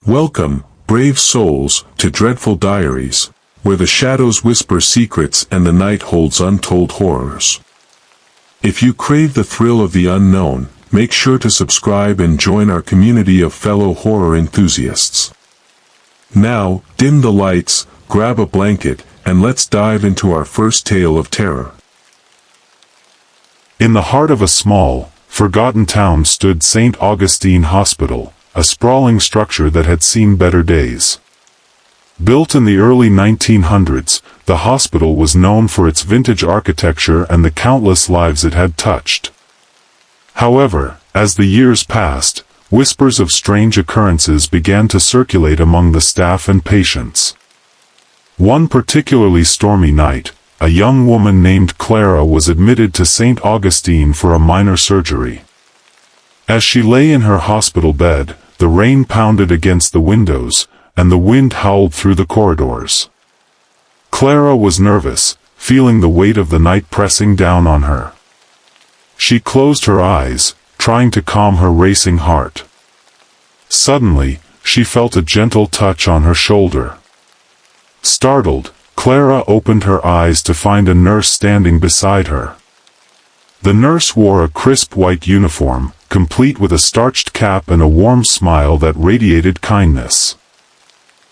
Welcome, brave souls, to Dreadful Diaries, where the shadows whisper secrets and the night holds untold horrors. If you crave the thrill of the unknown, make sure to subscribe and join our community of fellow horror enthusiasts. Now, dim the lights, grab a blanket, and let's dive into our first tale of terror. In the heart of a small, forgotten town stood St. Augustine Hospital, a sprawling structure that had seen better days. Built in the early 1900s, the hospital was known for its vintage architecture and the countless lives it had touched. However, as the years passed, whispers of strange occurrences began to circulate among the staff and patients. One particularly stormy night, a young woman named Clara was admitted to St. Augustine for a minor surgery. As she lay in her hospital bed, the rain pounded against the windows, and the wind howled through the corridors. Clara was nervous, feeling the weight of the night pressing down on her. She closed her eyes, trying to calm her racing heart. Suddenly, she felt a gentle touch on her shoulder. Startled, Clara opened her eyes to find a nurse standing beside her. The nurse wore a crisp white uniform, complete with a starched cap and a warm smile that radiated kindness.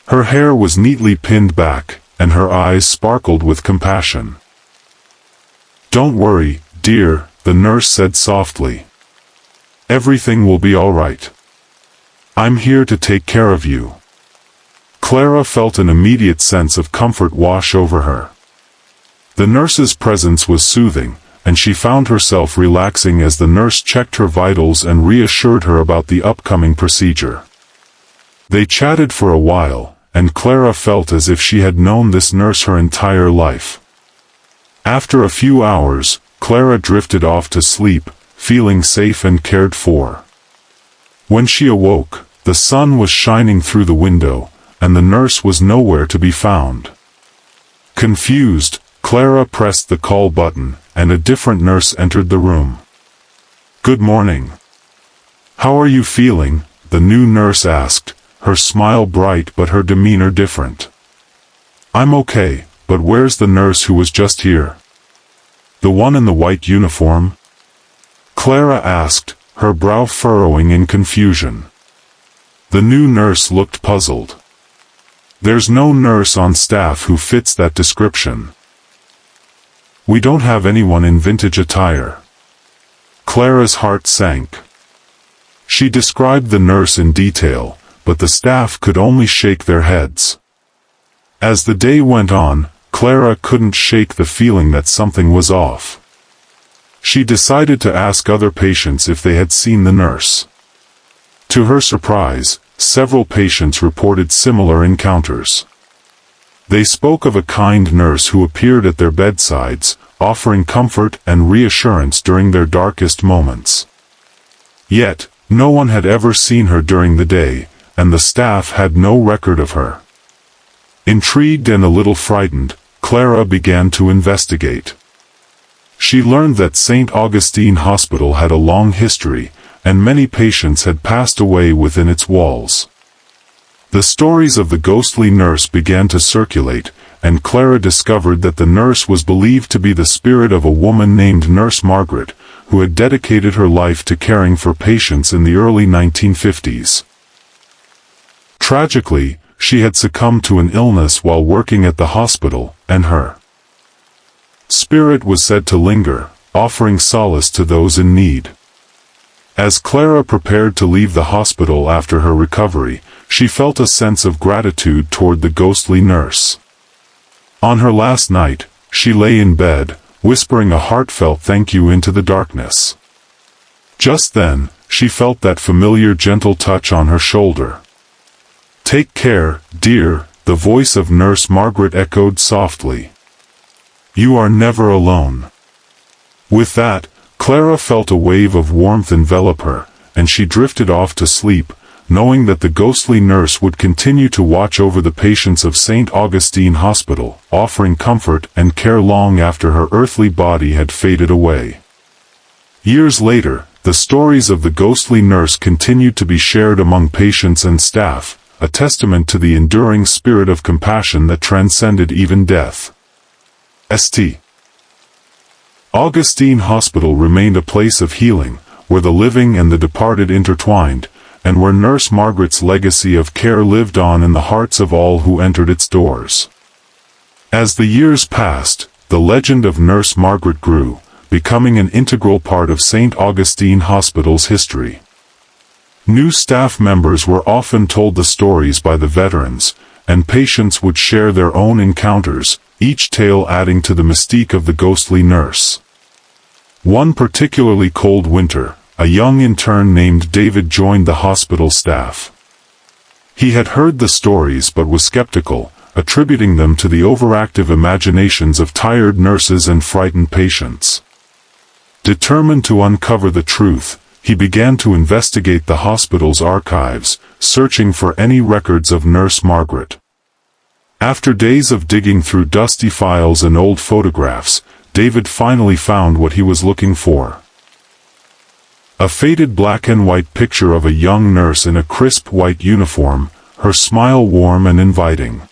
Her hair was neatly pinned back, and her eyes sparkled with compassion. "Don't worry, dear," the nurse said softly. "Everything will be all right. I'm here to take care of you." Clara felt an immediate sense of comfort wash over her. The nurse's presence was soothing, and she found herself relaxing as the nurse checked her vitals and reassured her about the upcoming procedure. They chatted for a while, and Clara felt as if she had known this nurse her entire life. After a few hours, Clara drifted off to sleep, feeling safe and cared for. When she awoke, the sun was shining through the window, and the nurse was nowhere to be found. Confused, Clara pressed the call button, and a different nurse entered the room. "Good morning. How are you feeling?" the new nurse asked, her smile bright but her demeanor different. "I'm okay, but where's the nurse who was just here?" "The one in the white uniform?" Clara asked, her brow furrowing in confusion. The new nurse looked puzzled. "There's no nurse on staff who fits that description. We don't have anyone in vintage attire." Clara's heart sank. She described the nurse in detail, but the staff could only shake their heads. As the day went on, Clara couldn't shake the feeling that something was off. She decided to ask other patients if they had seen the nurse. To her surprise, several patients reported similar encounters. They spoke of a kind nurse who appeared at their bedsides, offering comfort and reassurance during their darkest moments. Yet, no one had ever seen her during the day, and the staff had no record of her. Intrigued and a little frightened, Clara began to investigate. She learned that St. Augustine Hospital had a long history, and many patients had passed away within its walls. The stories of the ghostly nurse began to circulate, and Clara discovered that the nurse was believed to be the spirit of a woman named Nurse Margaret, who had dedicated her life to caring for patients in the early 1950s. Tragically, she had succumbed to an illness while working at the hospital, and her spirit was said to linger, offering solace to those in need. As Clara prepared to leave the hospital after her recovery, she felt a sense of gratitude toward the ghostly nurse. On her last night, she lay in bed, whispering a heartfelt thank you into the darkness. Just then, she felt that familiar gentle touch on her shoulder. "Take care, dear," the voice of Nurse Margaret echoed softly. "You are never alone." With that, Clara felt a wave of warmth envelop her, and she drifted off to sleep, knowing that the ghostly nurse would continue to watch over the patients of St. Augustine Hospital, offering comfort and care long after her earthly body had faded away. Years later, the stories of the ghostly nurse continued to be shared among patients and staff, a testament to the enduring spirit of compassion that transcended even death. St. Augustine Hospital remained a place of healing, where the living and the departed intertwined, and where Nurse Margaret's legacy of care lived on in the hearts of all who entered its doors. As the years passed, the legend of Nurse Margaret grew, becoming an integral part of St. Augustine Hospital's history. New staff members were often told the stories by the veterans, and patients would share their own encounters, each tale adding to the mystique of the ghostly nurse. One particularly cold winter, a young intern named David joined the hospital staff. He had heard the stories but was skeptical, attributing them to the overactive imaginations of tired nurses and frightened patients. Determined to uncover the truth, he began to investigate the hospital's archives, searching for any records of Nurse Margaret. After days of digging through dusty files and old photographs, David finally found what he was looking for. A faded black and white picture of a young nurse in a crisp white uniform, her smile warm and inviting.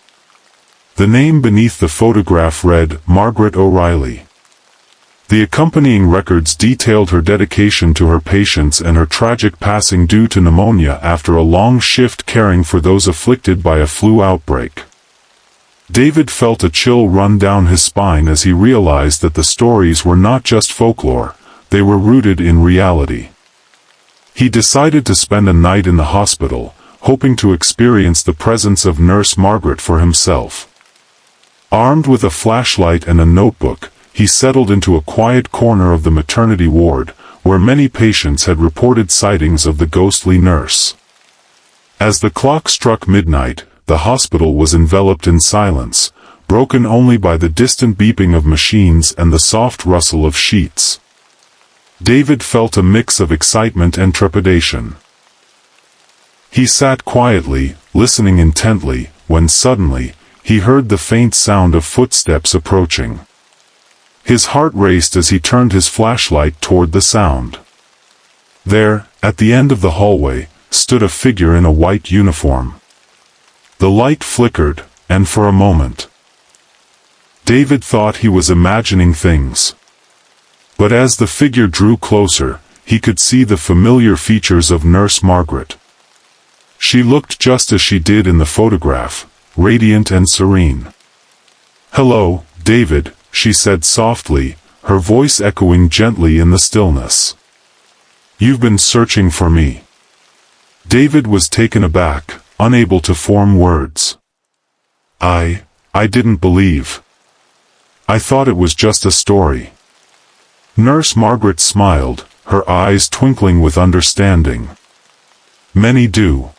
The name beneath the photograph read, Margaret O'Reilly. The accompanying records detailed her dedication to her patients and her tragic passing due to pneumonia after a long shift caring for those afflicted by a flu outbreak. David felt a chill run down his spine as he realized that the stories were not just folklore, they were rooted in reality. He decided to spend a night in the hospital, hoping to experience the presence of Nurse Margaret for himself. Armed with a flashlight and a notebook, he settled into a quiet corner of the maternity ward, where many patients had reported sightings of the ghostly nurse. As the clock struck midnight, the hospital was enveloped in silence, broken only by the distant beeping of machines and the soft rustle of sheets. David felt a mix of excitement and trepidation. He sat quietly, listening intently, when suddenly, he heard the faint sound of footsteps approaching. His heart raced as he turned his flashlight toward the sound. There, at the end of the hallway, stood a figure in a white uniform. The light flickered, and for a moment, David thought he was imagining things. But as the figure drew closer, he could see the familiar features of Nurse Margaret. She looked just as she did in the photograph, radiant and serene. "Hello, David," she said softly, her voice echoing gently in the stillness. "You've been searching for me." David was taken aback, unable to form words. I didn't believe. I thought it was just a story." Nurse Margaret smiled, her eyes twinkling with understanding. "Many do.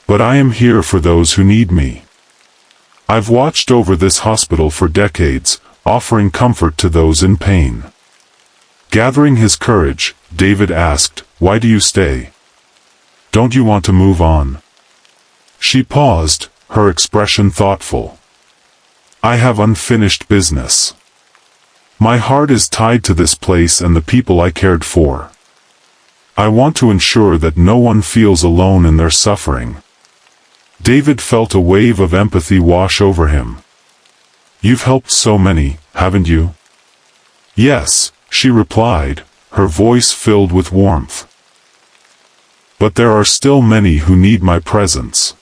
But I am here for those who need me. I've watched over this hospital for decades, offering comfort to those in pain." Gathering his courage, David asked, "Why do you stay? Don't you want to move on?" She paused, her expression thoughtful. "I have unfinished business. My heart is tied to this place and the people I cared for. I want to ensure that no one feels alone in their suffering." David felt a wave of empathy wash over him. "You've helped so many, haven't you?" "Yes," she replied, her voice filled with warmth. "But there are still many who need my presence.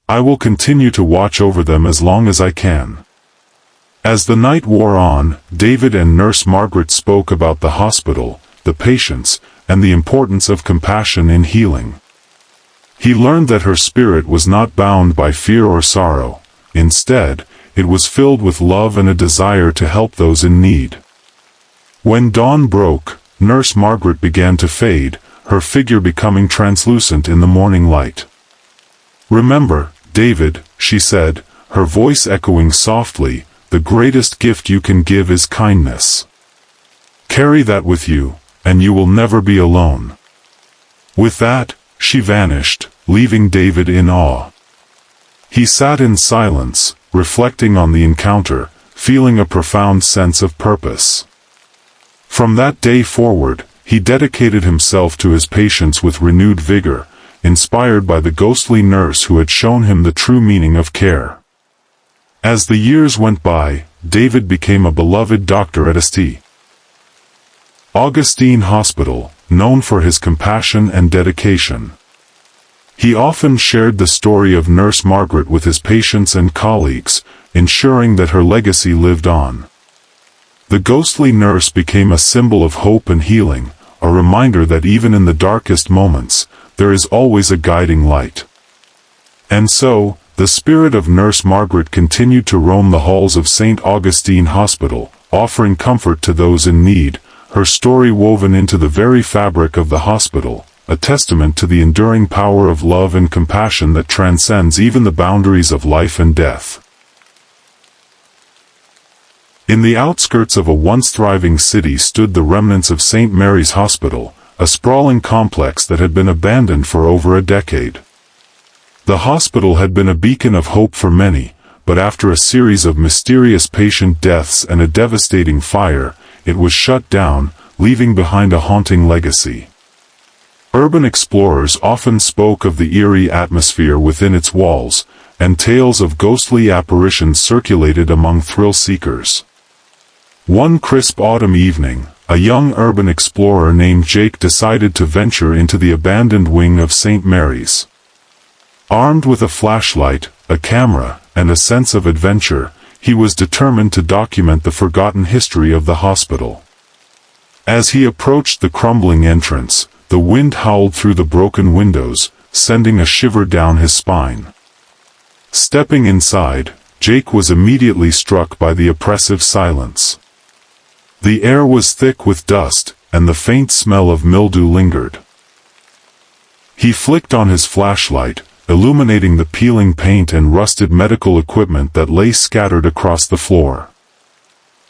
I will continue to watch over them as long as I can." As the night wore on, David and Nurse Margaret spoke about the hospital, the patients, and the importance of compassion in healing. He learned that her spirit was not bound by fear or sorrow. Instead, it was filled with love and a desire to help those in need. When dawn broke, Nurse Margaret began to fade, her figure becoming translucent in the morning light. "Remember, David," she said, her voice echoing softly, "the greatest gift you can give is kindness. Carry that with you, and you will never be alone." With that, she vanished, leaving David in awe. He sat in silence, reflecting on the encounter, feeling a profound sense of purpose. From that day forward, he dedicated himself to his patients with renewed vigor, inspired by the ghostly nurse who had shown him the true meaning of care. As the years went by, David became a beloved doctor at St. Augustine Hospital, known for his compassion and dedication. He often shared the story of Nurse Margaret with his patients and colleagues, ensuring that her legacy lived on. The ghostly nurse became a symbol of hope and healing, a reminder that even in the darkest moments, there is always a guiding light. And so, the spirit of Nurse Margaret continued to roam the halls of St. Augustine Hospital, offering comfort to those in need, her story woven into the very fabric of the hospital, a testament to the enduring power of love and compassion that transcends even the boundaries of life and death. In the outskirts of a once thriving city stood the remnants of St. Mary's Hospital, a sprawling complex that had been abandoned for over a decade. The hospital had been a beacon of hope for many, but after a series of mysterious patient deaths and a devastating fire, it was shut down, leaving behind a haunting legacy. Urban explorers often spoke of the eerie atmosphere within its walls, and tales of ghostly apparitions circulated among thrill-seekers. One crisp autumn evening, a young urban explorer named Jake decided to venture into the abandoned wing of St. Mary's. Armed with a flashlight, a camera, and a sense of adventure, he was determined to document the forgotten history of the hospital. As he approached the crumbling entrance, the wind howled through the broken windows, sending a shiver down his spine. Stepping inside, Jake was immediately struck by the oppressive silence. The air was thick with dust, and the faint smell of mildew lingered. He flicked on his flashlight, illuminating the peeling paint and rusted medical equipment that lay scattered across the floor.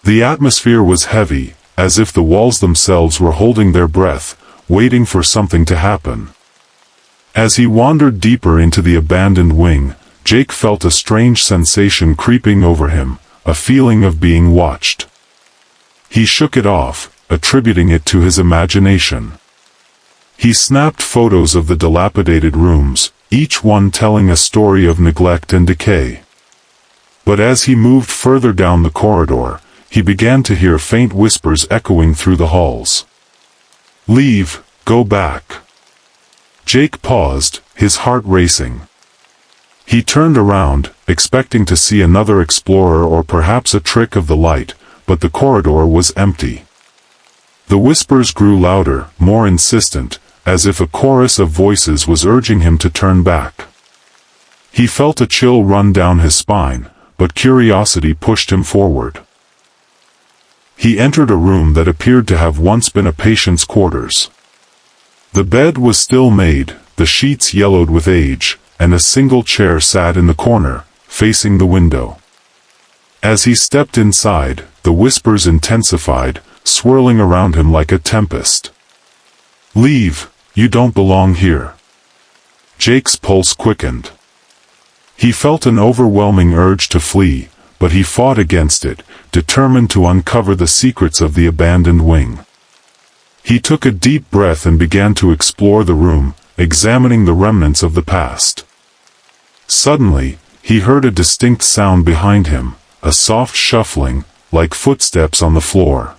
The atmosphere was heavy, as if the walls themselves were holding their breath, waiting for something to happen. As he wandered deeper into the abandoned wing, Jake felt a strange sensation creeping over him, a feeling of being watched. He shook it off, attributing it to his imagination. He snapped photos of the dilapidated rooms, each one telling a story of neglect and decay. But as he moved further down the corridor, he began to hear faint whispers echoing through the halls. "Leave, go back." Jake paused, his heart racing. He turned around, expecting to see another explorer or perhaps a trick of the light, but the corridor was empty. The whispers grew louder, more insistent, as if a chorus of voices was urging him to turn back. He felt a chill run down his spine, but curiosity pushed him forward. He entered a room that appeared to have once been a patient's quarters. The bed was still made, the sheets yellowed with age, and a single chair sat in the corner, facing the window. As he stepped inside, the whispers intensified, swirling around him like a tempest. "Leave, you don't belong here." Jake's pulse quickened. He felt an overwhelming urge to flee, but he fought against it, determined to uncover the secrets of the abandoned wing. He took a deep breath and began to explore the room, examining the remnants of the past. Suddenly, he heard a distinct sound behind him, a soft shuffling, like footsteps on the floor.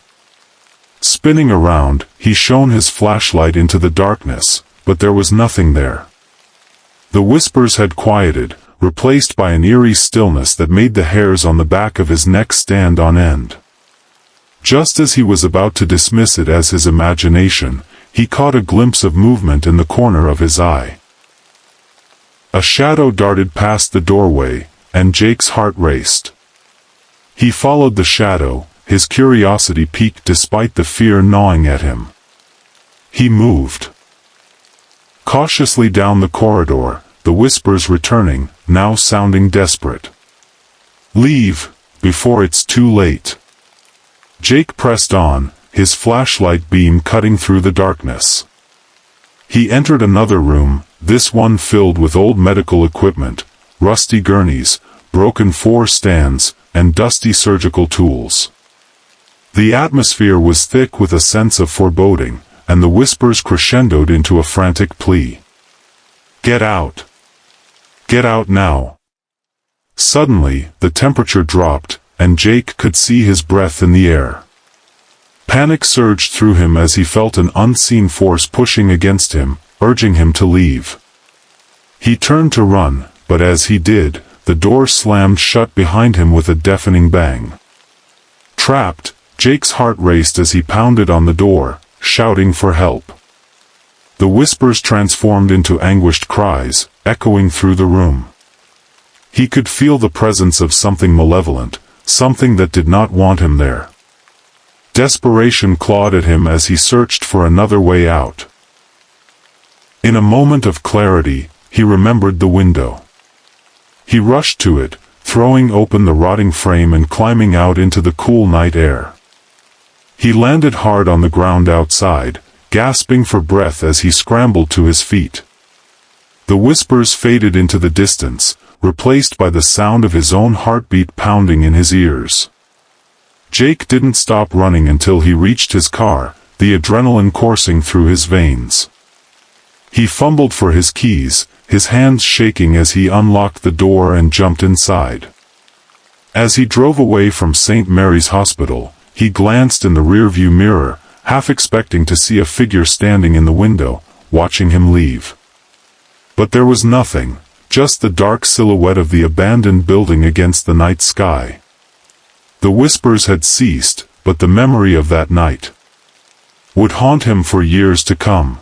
Spinning around, he shone his flashlight into the darkness, but there was nothing there. The whispers had quieted, replaced by an eerie stillness that made the hairs on the back of his neck stand on end. Just as he was about to dismiss it as his imagination, he caught a glimpse of movement in the corner of his eye. A shadow darted past the doorway, and Jake's heart raced. He followed the shadow, his curiosity piqued despite the fear gnawing at him. He moved cautiously down the corridor, the whispers returning, now sounding desperate. "Leave, before it's too late." Jake pressed on, his flashlight beam cutting through the darkness. He entered another room, this one filled with old medical equipment, rusty gurneys, broken floor stands, and dusty surgical tools. The atmosphere was thick with a sense of foreboding, and the whispers crescendoed into a frantic plea. Get out! Get out now! Suddenly, the temperature dropped, and Jake could see his breath in the air. Panic surged through him as he felt an unseen force pushing against him, urging him to leave. He turned to run, but as he did, the door slammed shut behind him with a deafening bang. Trapped, Jake's heart raced as he pounded on the door, shouting for help. The whispers transformed into anguished cries, echoing through the room. He could feel the presence of something malevolent, something that did not want him there. Desperation clawed at him as he searched for another way out. In a moment of clarity, he remembered the window. He rushed to it, throwing open the rotting frame and climbing out into the cool night air. He landed hard on the ground outside, gasping for breath as he scrambled to his feet. The whispers faded into the distance, replaced by the sound of his own heartbeat pounding in his ears. Jake didn't stop running until he reached his car, the adrenaline coursing through his veins. He fumbled for his keys, his hands shaking as he unlocked the door and jumped inside. As he drove away from St. Mary's Hospital, he glanced in the rearview mirror, half expecting to see a figure standing in the window, watching him leave. But there was nothing, just the dark silhouette of the abandoned building against the night sky. The whispers had ceased, but the memory of that night would haunt him for years to come.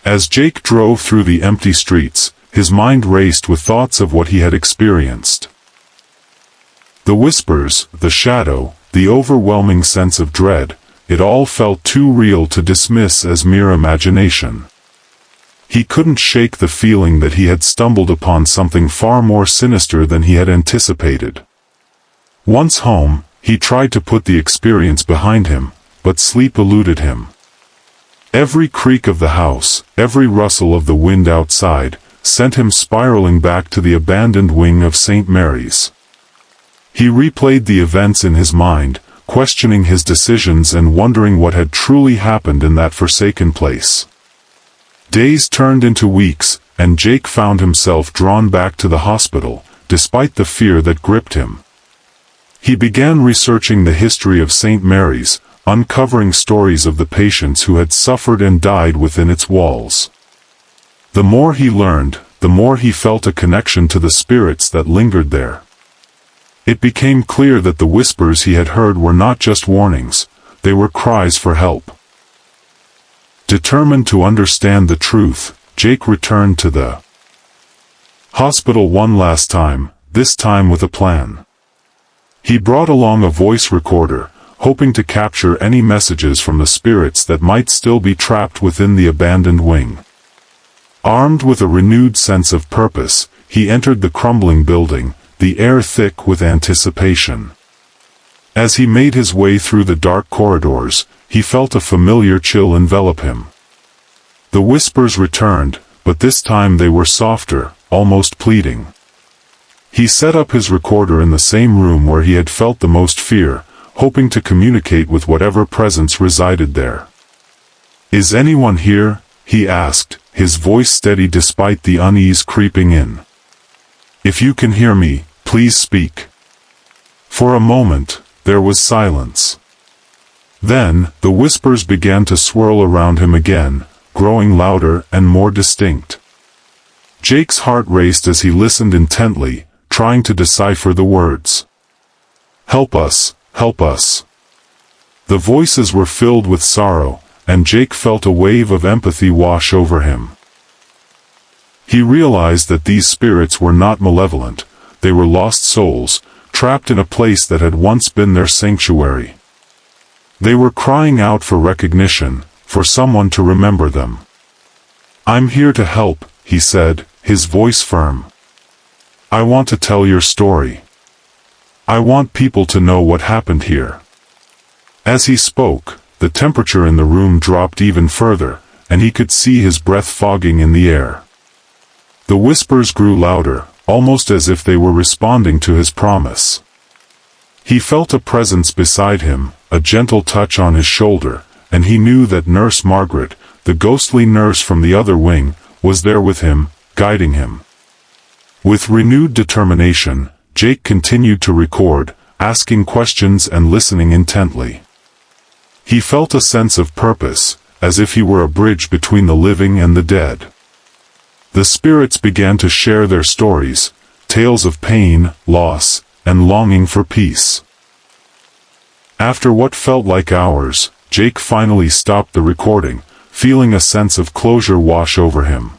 As Jake drove through the empty streets, his mind raced with thoughts of what he had experienced. The whispers, the shadow, the overwhelming sense of dread, it all felt too real to dismiss as mere imagination. He couldn't shake the feeling that he had stumbled upon something far more sinister than he had anticipated. Once home, he tried to put the experience behind him, but sleep eluded him. Every creak of the house, every rustle of the wind outside, sent him spiraling back to the abandoned wing of St. Mary's. He replayed the events in his mind, questioning his decisions and wondering what had truly happened in that forsaken place. Days turned into weeks, and Jake found himself drawn back to the hospital, despite the fear that gripped him. He began researching the history of St. Mary's, uncovering stories of the patients who had suffered and died within its walls. The more he learned, the more he felt a connection to the spirits that lingered there. It became clear that the whispers he had heard were not just warnings, they were cries for help. Determined to understand the truth, Jake returned to the hospital one last time, this time with a plan. He brought along a voice recorder, hoping to capture any messages from the spirits that might still be trapped within the abandoned wing. Armed with a renewed sense of purpose, he entered the crumbling building, the air thick with anticipation. As he made his way through the dark corridors, he felt a familiar chill envelop him. The whispers returned, but this time they were softer, almost pleading. He set up his recorder in the same room where he had felt the most fear, hoping to communicate with whatever presence resided there. "Is anyone here?" he asked, his voice steady despite the unease creeping in. "If you can hear me, please speak." For a moment, there was silence. Then, the whispers began to swirl around him again, growing louder and more distinct. Jake's heart raced as he listened intently, trying to decipher the words. "Help us, help us." The voices were filled with sorrow, and Jake felt a wave of empathy wash over him. He realized that these spirits were not malevolent, they were lost souls, trapped in a place that had once been their sanctuary. They were crying out for recognition, for someone to remember them. "I'm here to help," he said, his voice firm. "I want to tell your story. I want people to know what happened here." As he spoke, the temperature in the room dropped even further, and he could see his breath fogging in the air. The whispers grew louder, almost as if they were responding to his promise. He felt a presence beside him, a gentle touch on his shoulder, and he knew that Nurse Margaret, the ghostly nurse from the other wing, was there with him, guiding him. With renewed determination, Jake continued to record, asking questions and listening intently. He felt a sense of purpose, as if he were a bridge between the living and the dead. The spirits began to share their stories, tales of pain, loss, and longing for peace. After what felt like hours, Jake finally stopped the recording, feeling a sense of closure wash over him.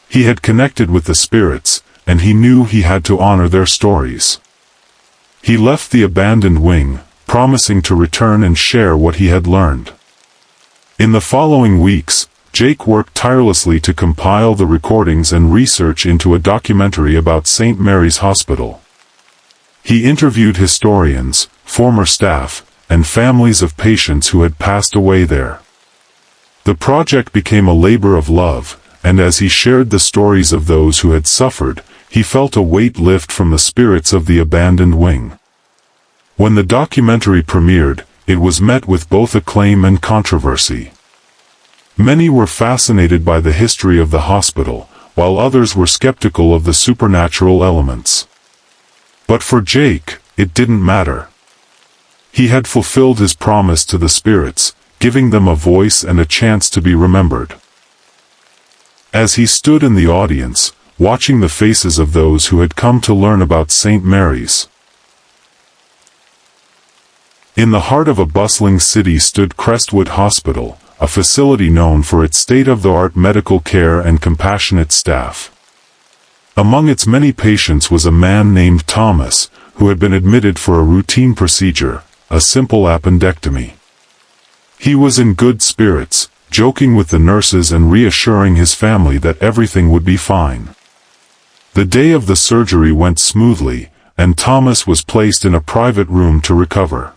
He had connected with the spirits, and he knew he had to honor their stories. He left the abandoned wing, promising to return and share what he had learned. In the following weeks, Jake worked tirelessly to compile the recordings and research into a documentary about St. Mary's Hospital. He interviewed historians, former staff, and families of patients who had passed away there. The project became a labor of love, and as he shared the stories of those who had suffered, he felt a weight lift from the spirits of the abandoned wing. When the documentary premiered, it was met with both acclaim and controversy. Many were fascinated by the history of the hospital, while others were skeptical of the supernatural elements. But for Jake, it didn't matter. He had fulfilled his promise to the spirits, giving them a voice and a chance to be remembered. As he stood in the audience, watching the faces of those who had come to learn about St. Mary's. In the heart of a bustling city stood Crestwood Hospital, a facility known for its state-of-the-art medical care and compassionate staff. Among its many patients was a man named Thomas, who had been admitted for a routine procedure, a simple appendectomy. He was in good spirits, joking with the nurses and reassuring his family that everything would be fine. The day of the surgery went smoothly, and Thomas was placed in a private room to recover.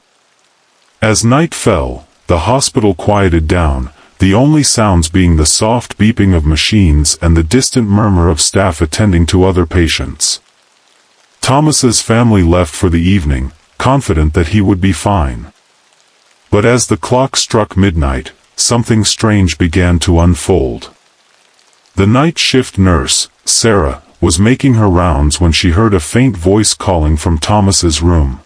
As night fell, the hospital quieted down, the only sounds being the soft beeping of machines and the distant murmur of staff attending to other patients. Thomas's family left for the evening, confident that he would be fine. But as the clock struck midnight, something strange began to unfold. The night shift nurse, Sarah, was making her rounds when she heard a faint voice calling from Thomas's room.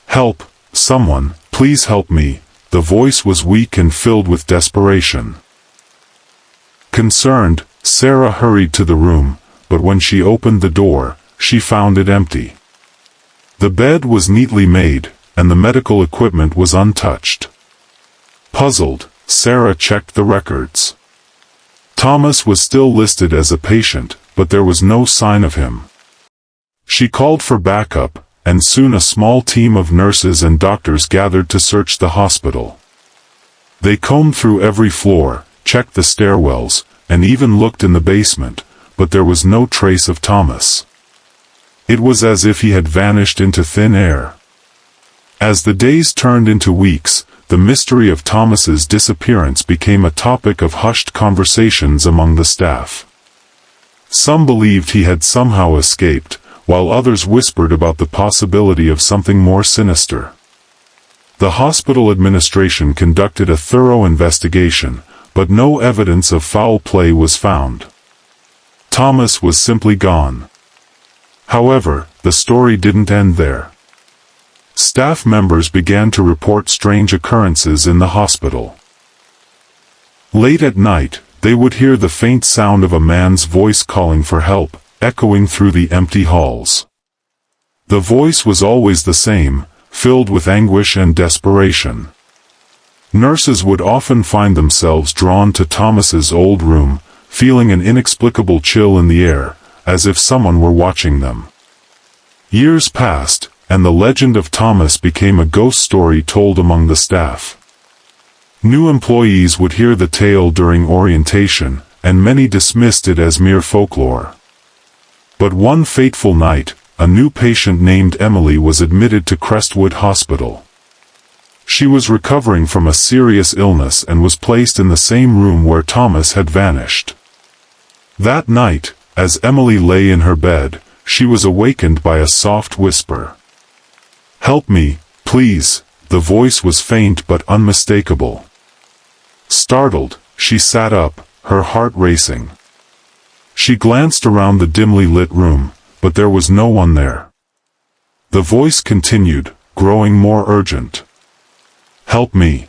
"Help, someone, please help me." The voice was weak and filled with desperation. Concerned, Sarah hurried to the room, but when she opened the door, she found it empty. The bed was neatly made, and the medical equipment was untouched. Puzzled, Sarah checked the records. Thomas was still listed as a patient, but there was no sign of him. She called for backup, and soon a small team of nurses and doctors gathered to search the hospital. They combed through every floor, checked the stairwells, and even looked in the basement, but there was no trace of Thomas. It was as if he had vanished into thin air. As the days turned into weeks, the mystery of Thomas's disappearance became a topic of hushed conversations among the staff. Some believed he had somehow escaped, while others whispered about the possibility of something more sinister. The hospital administration conducted a thorough investigation, but no evidence of foul play was found. Thomas was simply gone. However, the story didn't end there. Staff members began to report strange occurrences in the hospital. Late at night, they would hear the faint sound of a man's voice calling for help, echoing through the empty halls. The voice was always the same, filled with anguish and desperation. Nurses would often find themselves drawn to Thomas's old room, feeling an inexplicable chill in the air, as if someone were watching them. Years passed, and the legend of Thomas became a ghost story told among the staff. New employees would hear the tale during orientation, and many dismissed it as mere folklore. But one fateful night, a new patient named Emily was admitted to Crestwood Hospital. She was recovering from a serious illness and was placed in the same room where Thomas had vanished. That night, as Emily lay in her bed, she was awakened by a soft whisper. "Help me, please." The voice was faint but unmistakable. Startled, she sat up, her heart racing. She glanced around the dimly lit room, but there was no one there. The voice continued, growing more urgent. "Help me.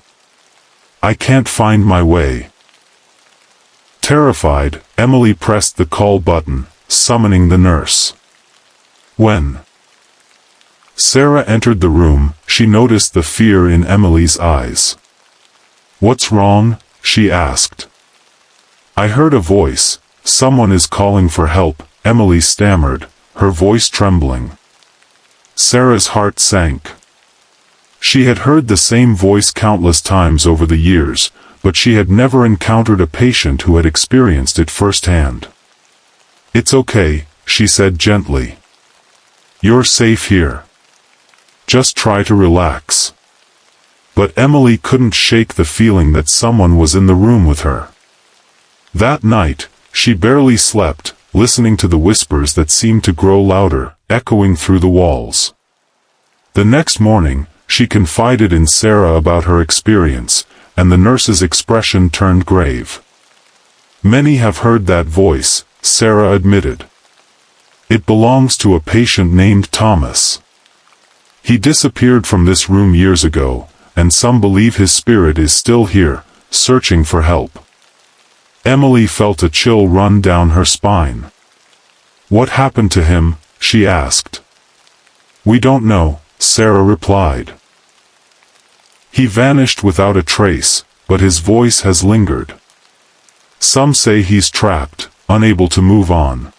I can't find my way." Terrified, Emily pressed the call button, summoning the nurse. When Sarah entered the room, she noticed the fear in Emily's eyes. "What's wrong?" she asked. "I heard a voice. Someone is calling for help," Emily stammered, her voice trembling. Sarah's heart sank. She had heard the same voice countless times over the years, but she had never encountered a patient who had experienced it firsthand. "It's okay," she said gently. "You're safe here. Just try to relax." But Emily couldn't shake the feeling that someone was in the room with her. That night, she barely slept, listening to the whispers that seemed to grow louder, echoing through the walls. The next morning, she confided in Sarah about her experience, and the nurse's expression turned grave. "Many have heard that voice," Sarah admitted. "It belongs to a patient named Thomas. He disappeared from this room years ago, and some believe his spirit is still here, searching for help." Emily felt a chill run down her spine. "What happened to him?" she asked. "We don't know," Sarah replied. "He vanished without a trace, but his voice has lingered. Some say he's trapped, unable to move on."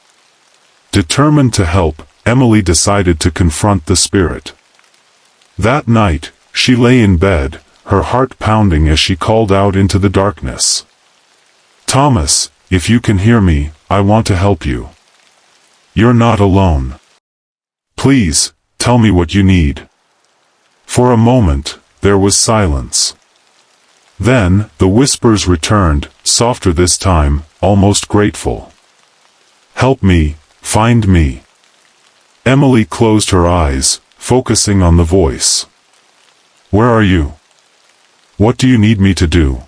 Determined to help, Emily decided to confront the spirit. That night, she lay in bed, her heart pounding as she called out into the darkness. "Thomas, if you can hear me, I want to help you. You're not alone. Please, tell me what you need." For a moment, there was silence. Then, the whispers returned, softer this time, almost grateful. "Help me, find me." Emily closed her eyes, focusing on the voice. "Where are you? What do you need me to do?"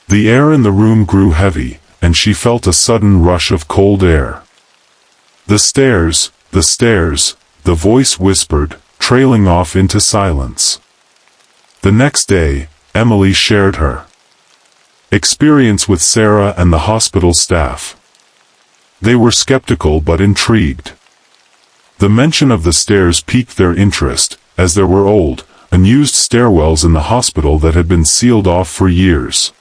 The air in the room grew heavy, and she felt a sudden rush of cold air. The stairs," the voice whispered, trailing off into silence. The next day, Emily shared her experience with Sarah and the hospital staff. They were skeptical but intrigued. The mention of the stairs piqued their interest, as there were old, unused stairwells in the hospital that had been sealed off for years.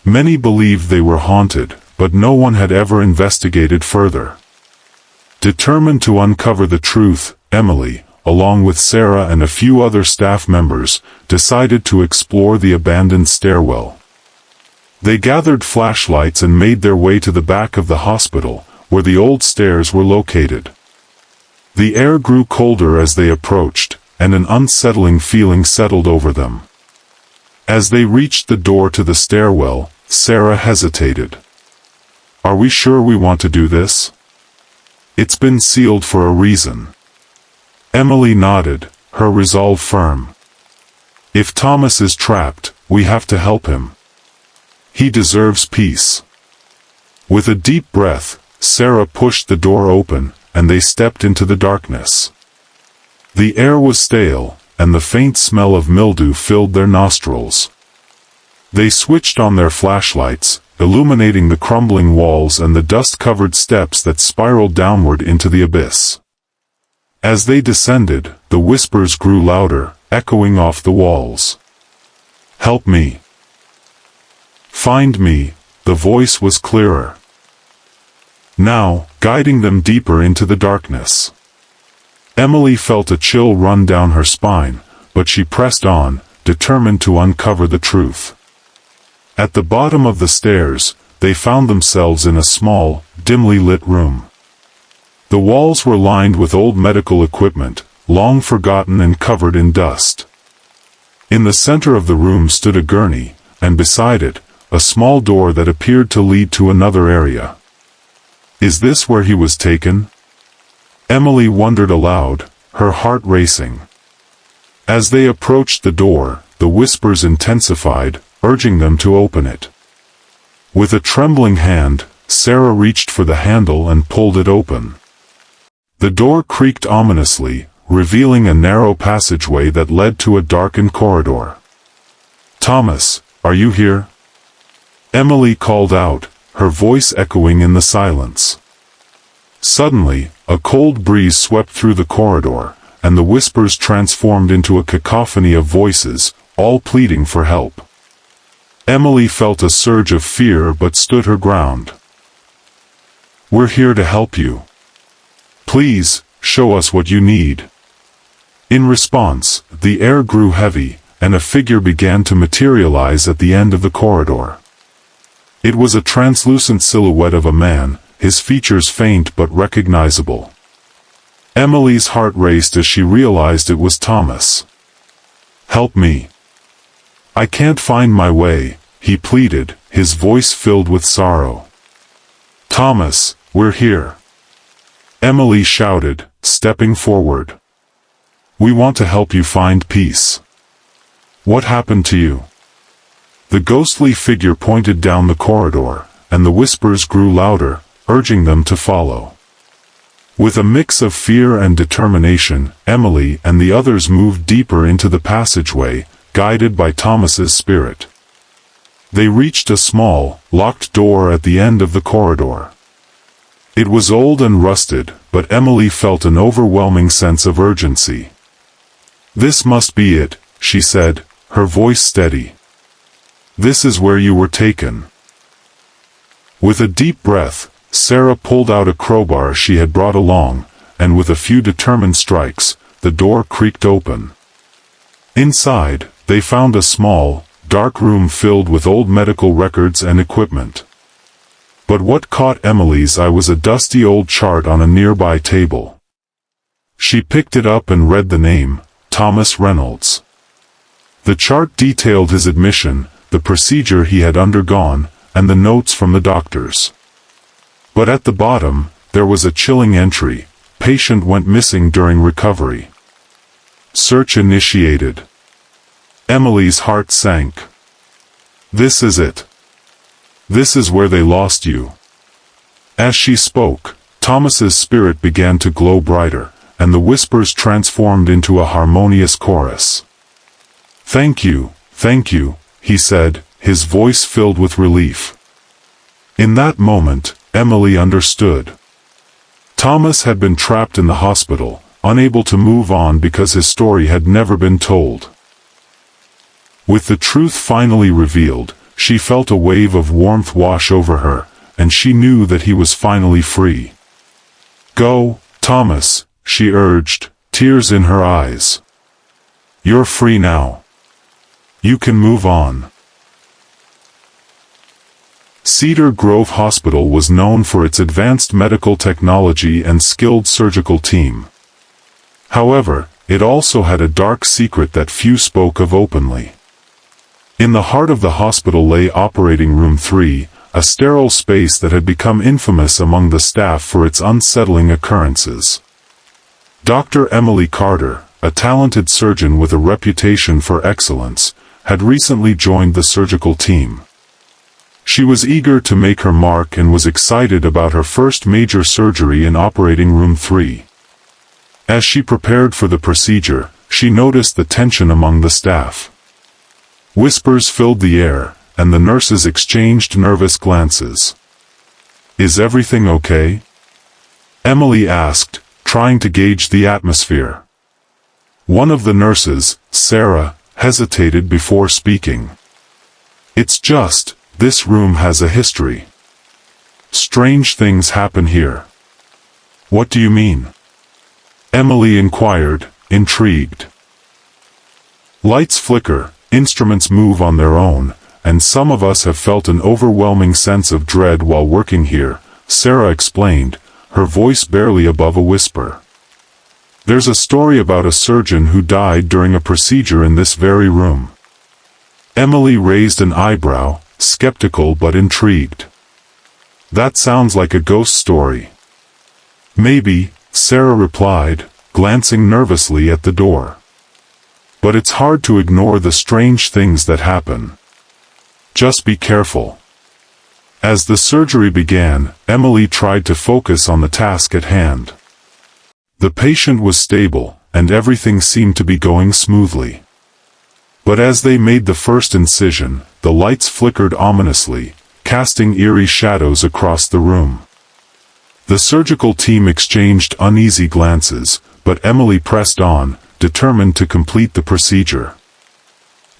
Many believed they were haunted, but no one had ever investigated further. Determined to uncover the truth, Emily, along with Sarah and a few other staff members, decided to explore the abandoned stairwell. They gathered flashlights and made their way to the back of the hospital, where the old stairs were located. The air grew colder as they approached, and an unsettling feeling settled over them. As they reached the door to the stairwell, Sarah hesitated. "Are we sure we want to do this? It's been sealed for a reason." Emily nodded, her resolve firm. "If Thomas is trapped, we have to help him. He deserves peace." With a deep breath, Sarah pushed the door open, and they stepped into the darkness. The air was stale, and the faint smell of mildew filled their nostrils. They switched on their flashlights, illuminating the crumbling walls and the dust-covered steps that spiraled downward into the abyss. As they descended, the whispers grew louder, echoing off the walls. "Help me. Find me," the voice was clearer. Now, guiding them deeper into the darkness. Emily felt a chill run down her spine, but she pressed on, determined to uncover the truth. At the bottom of the stairs, they found themselves in a small, dimly lit room. The walls were lined with old medical equipment, long forgotten and covered in dust. In the center of the room stood a gurney, and beside it, a small door that appeared to lead to another area. Is this where he was taken? Emily wondered aloud, her heart racing. As they approached the door, the whispers intensified, urging them to open it. With a trembling hand, Sarah reached for the handle and pulled it open. The door creaked ominously, revealing a narrow passageway that led to a darkened corridor. "Thomas, are you here?" Emily called out, her voice echoing in the silence. Suddenly, a cold breeze swept through the corridor, and the whispers transformed into a cacophony of voices, all pleading for help. Emily felt a surge of fear but stood her ground. "We're here to help you. Please, show us what you need." In response, the air grew heavy, and a figure began to materialize at the end of the corridor. It was a translucent silhouette of a man, his features faint but recognizable. Emily's heart raced as she realized it was Thomas. "Help me. I can't find my way," he pleaded, his voice filled with sorrow. "Thomas, we're here," Emily shouted, stepping forward. "We want to help you find peace. What happened to you?" The ghostly figure pointed down the corridor, and the whispers grew louder, urging them to follow. With a mix of fear and determination, Emily and the others moved deeper into the passageway, guided by Thomas's spirit. They reached a small, locked door at the end of the corridor. It was old and rusted, but Emily felt an overwhelming sense of urgency. "This must be it," she said, her voice steady. "This is where you were taken." With a deep breath, Sarah pulled out a crowbar she had brought along, and with a few determined strikes, the door creaked open. Inside, they found a small, dark room filled with old medical records and equipment. But what caught Emily's eye was a dusty old chart on a nearby table. She picked it up and read the name, Thomas Reynolds. The chart detailed his admission, the procedure he had undergone, and the notes from the doctors. But at the bottom, there was a chilling entry: patient went missing during recovery. Search initiated. Emily's heart sank. This is it. This is where they lost you. As she spoke, Thomas's spirit began to glow brighter, and the whispers transformed into a harmonious chorus. Thank you," he said, his voice filled with relief. In that moment, Emily understood. Thomas had been trapped in the hospital, unable to move on because his story had never been told. With the truth finally revealed, she felt a wave of warmth wash over her, and she knew that he was finally free. "Go, Thomas," she urged, tears in her eyes. "You're free now. You can move on." Cedar Grove Hospital was known for its advanced medical technology and skilled surgical team. However, it also had a dark secret that few spoke of openly. In the heart of the hospital lay Operating Room 3, a sterile space that had become infamous among the staff for its unsettling occurrences. Dr. Emily Carter, a talented surgeon with a reputation for excellence, had recently joined the surgical team. She was eager to make her mark and was excited about her first major surgery in Operating Room 3. As she prepared for the procedure, she noticed the tension among the staff. Whispers filled the air, and the nurses exchanged nervous glances. "Is everything okay?" Emily asked, trying to gauge the atmosphere. One of the nurses, Sarah, hesitated before speaking. "It's just, this room has a history. Strange things happen here." "What do you mean?" Emily inquired, intrigued. "Lights flicker, instruments move on their own, and some of us have felt an overwhelming sense of dread while working here," Sarah explained, her voice barely above a whisper. "There's a story about a surgeon who died during a procedure in this very room." Emily raised an eyebrow, skeptical but intrigued. "That sounds like a ghost story." "Maybe," Sarah replied, glancing nervously at the door. "But it's hard to ignore the strange things that happen. Just be careful." As the surgery began, Emily tried to focus on the task at hand. The patient was stable, and everything seemed to be going smoothly. But as they made the first incision, the lights flickered ominously, casting eerie shadows across the room. The surgical team exchanged uneasy glances, but Emily pressed on, determined to complete the procedure.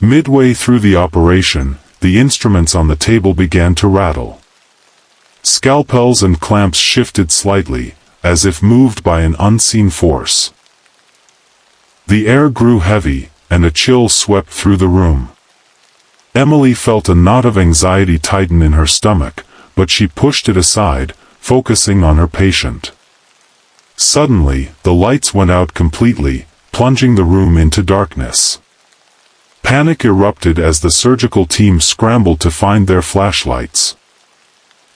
Midway through the operation, the instruments on the table began to rattle. Scalpels and clamps shifted slightly, as if moved by an unseen force. The air grew heavy, and a chill swept through the room. Emily felt a knot of anxiety tighten in her stomach, but she pushed it aside, focusing on her patient. Suddenly, the lights went out completely, plunging the room into darkness. Panic erupted as the surgical team scrambled to find their flashlights.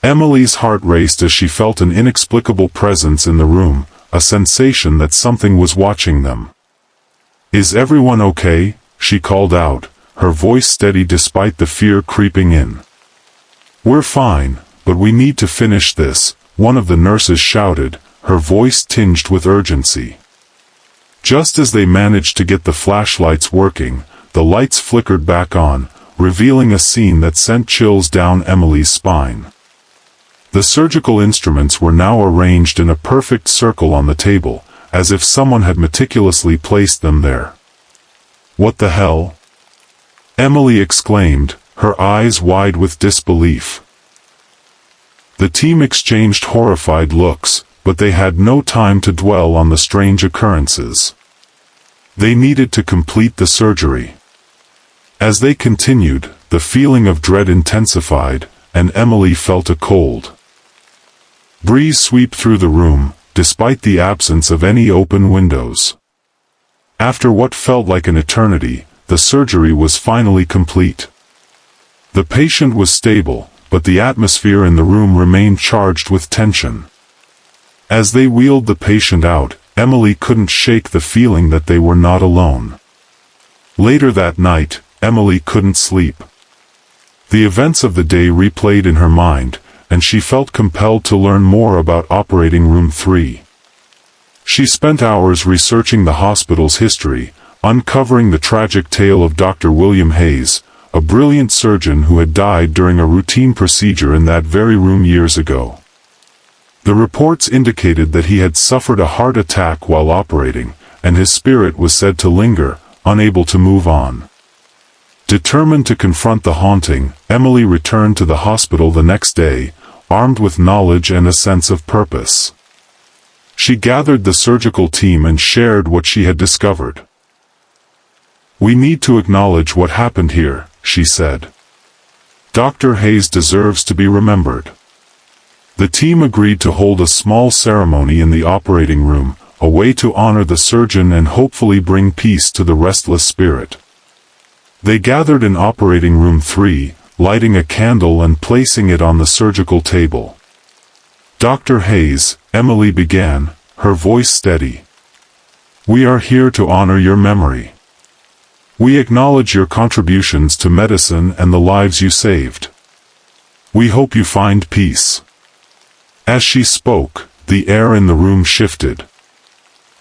Emily's heart raced as she felt an inexplicable presence in the room, a sensation that something was watching them. "Is everyone okay?" she called out, her voice steady despite the fear creeping in. "We're fine, but we need to finish this," one of the nurses shouted, her voice tinged with urgency. Just as they managed to get the flashlights working, the lights flickered back on, revealing a scene that sent chills down Emily's spine. The surgical instruments were now arranged in a perfect circle on the table, as if someone had meticulously placed them there. "What the hell?" Emily exclaimed, her eyes wide with disbelief. The team exchanged horrified looks, but they had no time to dwell on the strange occurrences. They needed to complete the surgery. As they continued, the feeling of dread intensified, and Emily felt a cold breeze sweep through the room, despite the absence of any open windows. After what felt like an eternity, the surgery was finally complete. The patient was stable, but the atmosphere in the room remained charged with tension. As they wheeled the patient out, Emily couldn't shake the feeling that they were not alone. Later that night, Emily couldn't sleep. The events of the day replayed in her mind, and she felt compelled to learn more about Operating Room 3. She spent hours researching the hospital's history, uncovering the tragic tale of Dr. William Hayes, a brilliant surgeon who had died during a routine procedure in that very room years ago. The reports indicated that he had suffered a heart attack while operating, and his spirit was said to linger, unable to move on. Determined to confront the haunting, Emily returned to the hospital the next day, armed with knowledge and a sense of purpose. She gathered the surgical team and shared what she had discovered. "We need to acknowledge what happened here," she said. "Dr. Hayes deserves to be remembered." The team agreed to hold a small ceremony in the operating room, a way to honor the surgeon and hopefully bring peace to the restless spirit. They gathered in Operating Room 3, lighting a candle and placing it on the surgical table. "Dr. Hayes," Emily began, her voice steady. "We are here to honor your memory. We acknowledge your contributions to medicine and the lives you saved. We hope you find peace." As she spoke, the air in the room shifted.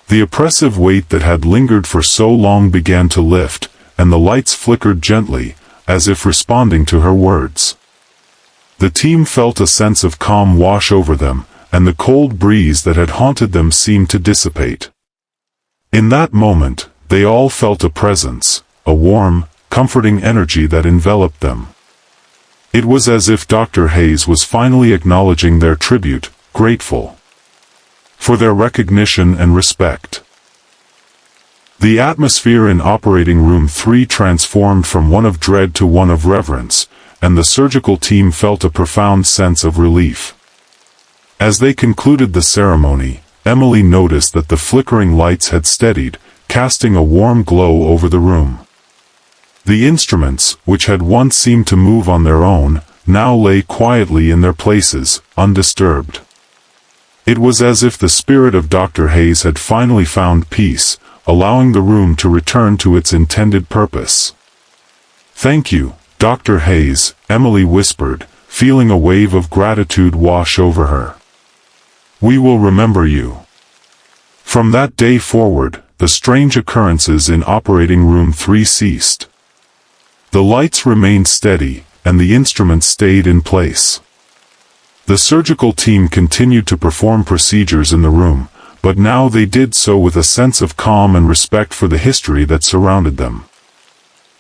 The oppressive weight that had lingered for so long began to lift, and the lights flickered gently, as if responding to her words. The team felt a sense of calm wash over them, and the cold breeze that had haunted them seemed to dissipate. In that moment, they all felt a presence, a warm, comforting energy that enveloped them. It was as if Dr. Hayes was finally acknowledging their tribute, grateful for their recognition and respect. The atmosphere in Operating Room 3 transformed from one of dread to one of reverence, and the surgical team felt a profound sense of relief. As they concluded the ceremony, Emily noticed that the flickering lights had steadied, casting a warm glow over the room. The instruments, which had once seemed to move on their own, now lay quietly in their places, undisturbed. It was as if the spirit of Dr. Hayes had finally found peace, allowing the room to return to its intended purpose. "Thank you, Dr. Hayes," Emily whispered, feeling a wave of gratitude wash over her. "We will remember you." From that day forward, the strange occurrences in Operating Room 3 ceased. The lights remained steady, and the instruments stayed in place. The surgical team continued to perform procedures in the room, but now they did so with a sense of calm and respect for the history that surrounded them.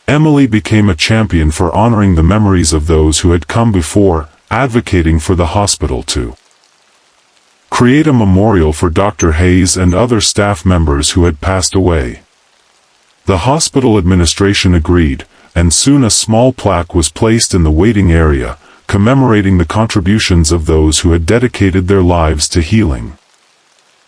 Emily became a champion for honoring the memories of those who had come before, advocating for the hospital to create a memorial for Dr. Hayes and other staff members who had passed away. The hospital administration agreed, and soon a small plaque was placed in the waiting area, commemorating the contributions of those who had dedicated their lives to healing.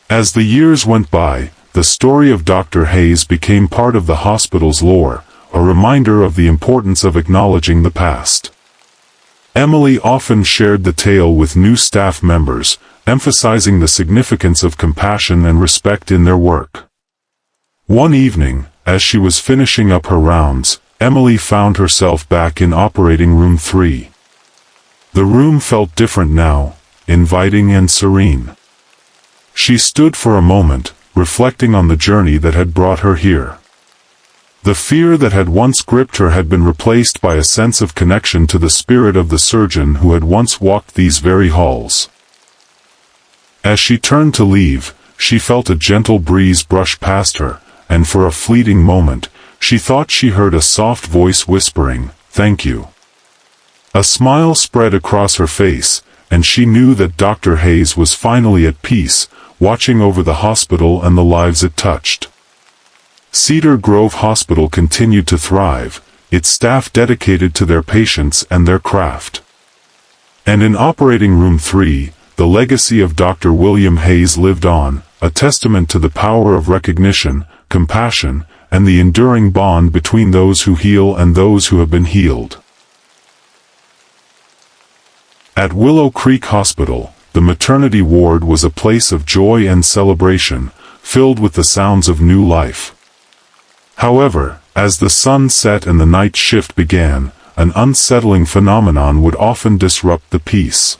As the years went by, the story of Dr. Hayes became part of the hospital's lore, a reminder of the importance of acknowledging the past. Emily often shared the tale with new staff members, emphasizing the significance of compassion and respect in their work. One evening, as she was finishing up her rounds, Emily found herself back in Operating Room 3. The room felt different now, inviting and serene. She stood for a moment, reflecting on the journey that had brought her here. The fear that had once gripped her had been replaced by a sense of connection to the spirit of the surgeon who had once walked these very halls. As she turned to leave, she felt a gentle breeze brush past her, and for a fleeting moment, she thought she heard a soft voice whispering, "Thank you." A smile spread across her face, and she knew that Dr. Hayes was finally at peace, watching over the hospital and the lives it touched. Cedar Grove Hospital continued to thrive, its staff dedicated to their patients and their craft. And in Operating Room 3, the legacy of Dr. William Hayes lived on, a testament to the power of recognition, compassion, and the enduring bond between those who heal and those who have been healed. At Willow Creek Hospital, the maternity ward was a place of joy and celebration, filled with the sounds of new life. However, as the sun set and the night shift began, an unsettling phenomenon would often disrupt the peace.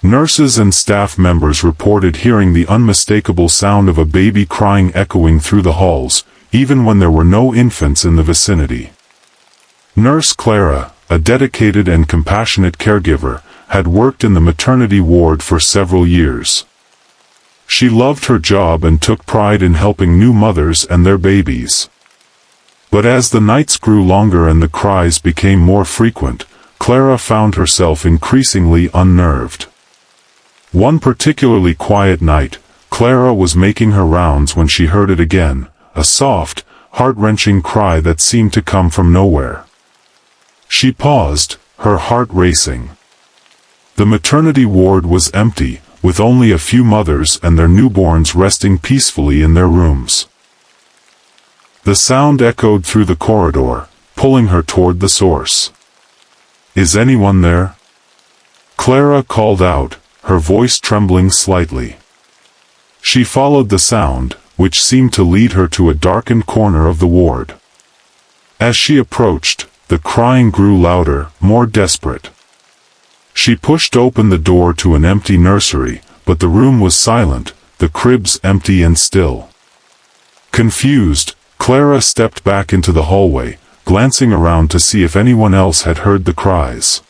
Nurses and staff members reported hearing the unmistakable sound of a baby crying echoing through the halls, even when there were no infants in the vicinity. Nurse Clara, a dedicated and compassionate caregiver, had worked in the maternity ward for several years. She loved her job and took pride in helping new mothers and their babies. But as the nights grew longer and the cries became more frequent, Clara found herself increasingly unnerved. One particularly quiet night, Clara was making her rounds when she heard it again, a soft, heart-wrenching cry that seemed to come from nowhere. She paused, her heart racing. The maternity ward was empty, with only a few mothers and their newborns resting peacefully in their rooms. The sound echoed through the corridor, pulling her toward the source. "Is anyone there?" Clara called out, her voice trembling slightly. She followed the sound, which seemed to lead her to a darkened corner of the ward. As she approached, the crying grew louder, more desperate. She pushed open the door to an empty nursery, but the room was silent, the cribs empty and still. Confused, Clara stepped back into the hallway, glancing around to see if anyone else had heard the cries.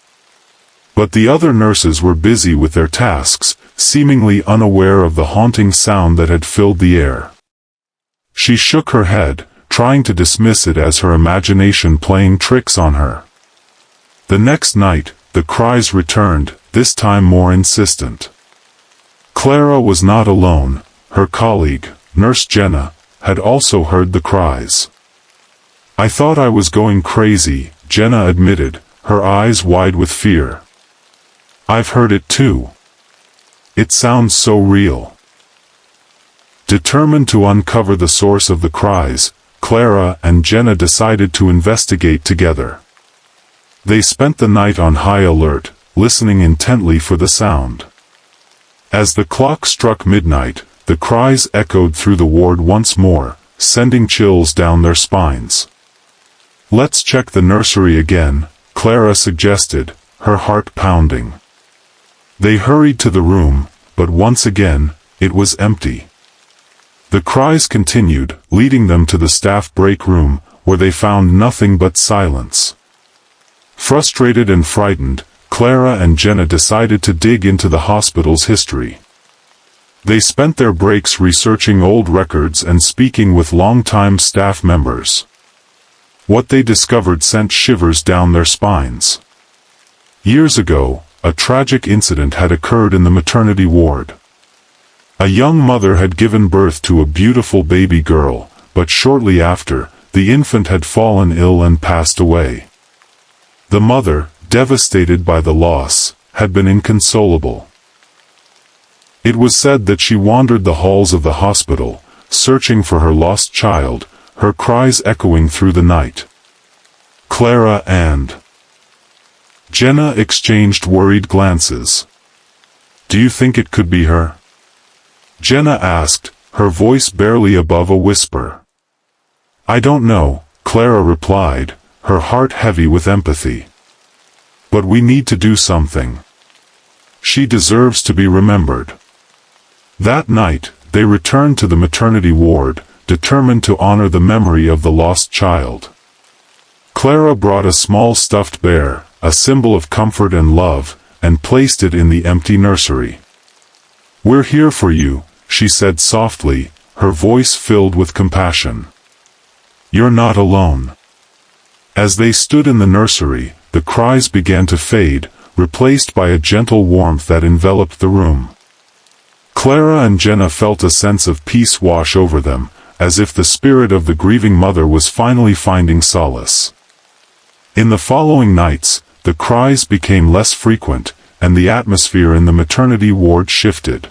But the other nurses were busy with their tasks, seemingly unaware of the haunting sound that had filled the air. She shook her head, trying to dismiss it as her imagination playing tricks on her. The next night, the cries returned, this time more insistent. Clara was not alone. Her colleague, Nurse Jenna, had also heard the cries. "I thought I was going crazy," Jenna admitted, her eyes wide with fear. "I've heard it too. It sounds so real." Determined to uncover the source of the cries, Clara and Jenna decided to investigate together. They spent the night on high alert, listening intently for the sound. As the clock struck midnight, the cries echoed through the ward once more, sending chills down their spines. "Let's check the nursery again," Clara suggested, her heart pounding. They hurried to the room, but once again, it was empty. The cries continued, leading them to the staff break room, where they found nothing but silence. Frustrated and frightened, Clara and Jenna decided to dig into the hospital's history. They spent their breaks researching old records and speaking with longtime staff members. What they discovered sent shivers down their spines. Years ago, a tragic incident had occurred in the maternity ward. A young mother had given birth to a beautiful baby girl, but shortly after, the infant had fallen ill and passed away. The mother, devastated by the loss, had been inconsolable. It was said that she wandered the halls of the hospital, searching for her lost child, her cries echoing through the night. Clara and Jenna exchanged worried glances. "Do you think it could be her?" Jenna asked, her voice barely above a whisper. "I don't know," Clara replied, her heart heavy with empathy. "But we need to do something. She deserves to be remembered." That night, they returned to the maternity ward, determined to honor the memory of the lost child. Clara brought a small stuffed bear, a symbol of comfort and love, and placed it in the empty nursery. "We're here for you," she said softly, her voice filled with compassion. "You're not alone." As they stood in the nursery, the cries began to fade, replaced by a gentle warmth that enveloped the room. Clara and Jenna felt a sense of peace wash over them, as if the spirit of the grieving mother was finally finding solace. In the following nights, the cries became less frequent, and the atmosphere in the maternity ward shifted.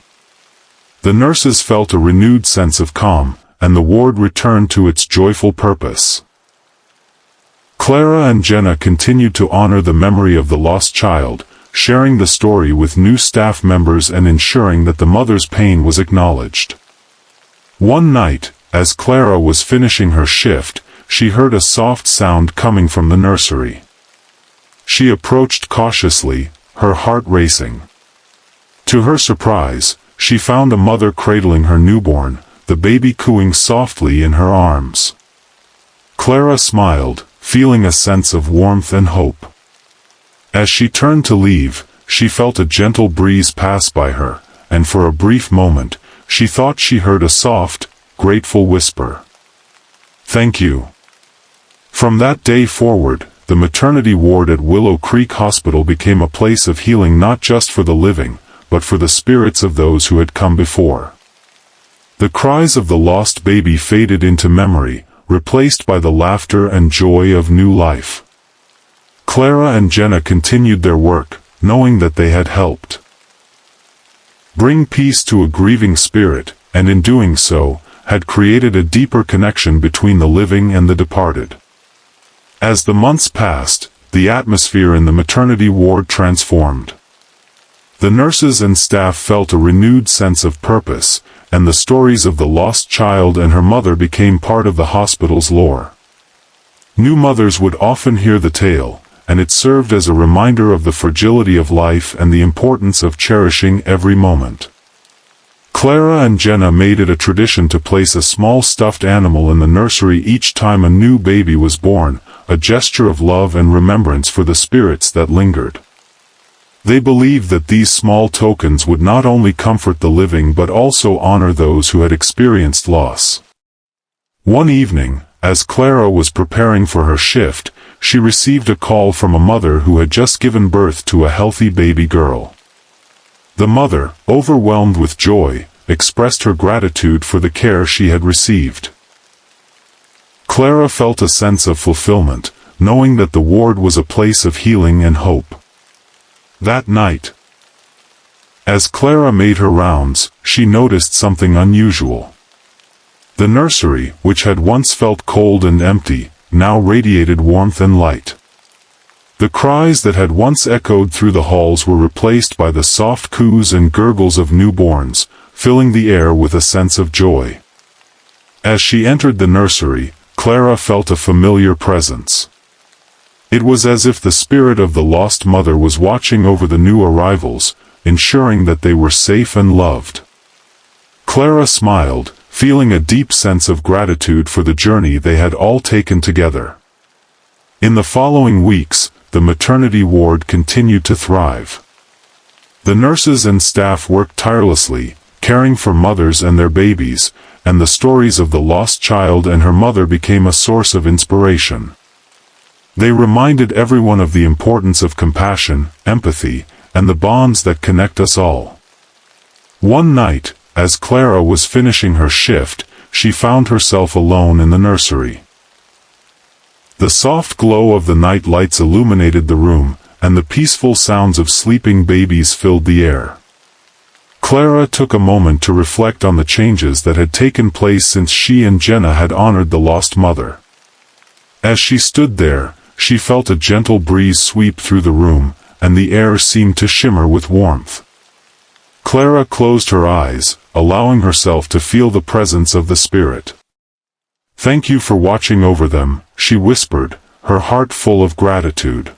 The nurses felt a renewed sense of calm, and the ward returned to its joyful purpose. Clara and Jenna continued to honor the memory of the lost child, sharing the story with new staff members and ensuring that the mother's pain was acknowledged. One night, as Clara was finishing her shift, she heard a soft sound coming from the nursery. She approached cautiously, her heart racing. To her surprise, she found a mother cradling her newborn, the baby cooing softly in her arms. Clara smiled, feeling a sense of warmth and hope. As she turned to leave, she felt a gentle breeze pass by her, and for a brief moment, she thought she heard a soft, grateful whisper. "Thank you." From that day forward, the maternity ward at Willow Creek Hospital became a place of healing not just for the living, but for the spirits of those who had come before. The cries of the lost baby faded into memory, replaced by the laughter and joy of new life. Clara and Jenna continued their work, knowing that they had helped bring peace to a grieving spirit, and in doing so, had created a deeper connection between the living and the departed. As the months passed, the atmosphere in the maternity ward transformed. The nurses and staff felt a renewed sense of purpose, and the stories of the lost child and her mother became part of the hospital's lore. New mothers would often hear the tale, and it served as a reminder of the fragility of life and the importance of cherishing every moment. Clara and Jenna made it a tradition to place a small stuffed animal in the nursery each time a new baby was born, a gesture of love and remembrance for the spirits that lingered. They believed that these small tokens would not only comfort the living but also honor those who had experienced loss. One evening, as Clara was preparing for her shift, she received a call from a mother who had just given birth to a healthy baby girl. The mother, overwhelmed with joy, expressed her gratitude for the care she had received. Clara felt a sense of fulfillment, knowing that the ward was a place of healing and hope. That night, as Clara made her rounds, she noticed something unusual. The nursery, which had once felt cold and empty, now radiated warmth and light. The cries that had once echoed through the halls were replaced by the soft coos and gurgles of newborns, filling the air with a sense of joy. As she entered the nursery, Clara felt a familiar presence. It was as if the spirit of the lost mother was watching over the new arrivals, ensuring that they were safe and loved. Clara smiled, feeling a deep sense of gratitude for the journey they had all taken together. In the following weeks, the maternity ward continued to thrive. The nurses and staff worked tirelessly, caring for mothers and their babies, and the stories of the lost child and her mother became a source of inspiration. They reminded everyone of the importance of compassion, empathy, and the bonds that connect us all. One night, as Clara was finishing her shift, she found herself alone in the nursery. The soft glow of the night lights illuminated the room, and the peaceful sounds of sleeping babies filled the air. Clara took a moment to reflect on the changes that had taken place since she and Jenna had honored the lost mother. As she stood there, she felt a gentle breeze sweep through the room, and the air seemed to shimmer with warmth. Clara closed her eyes, allowing herself to feel the presence of the spirit. "Thank you for watching over them," she whispered, her heart full of gratitude.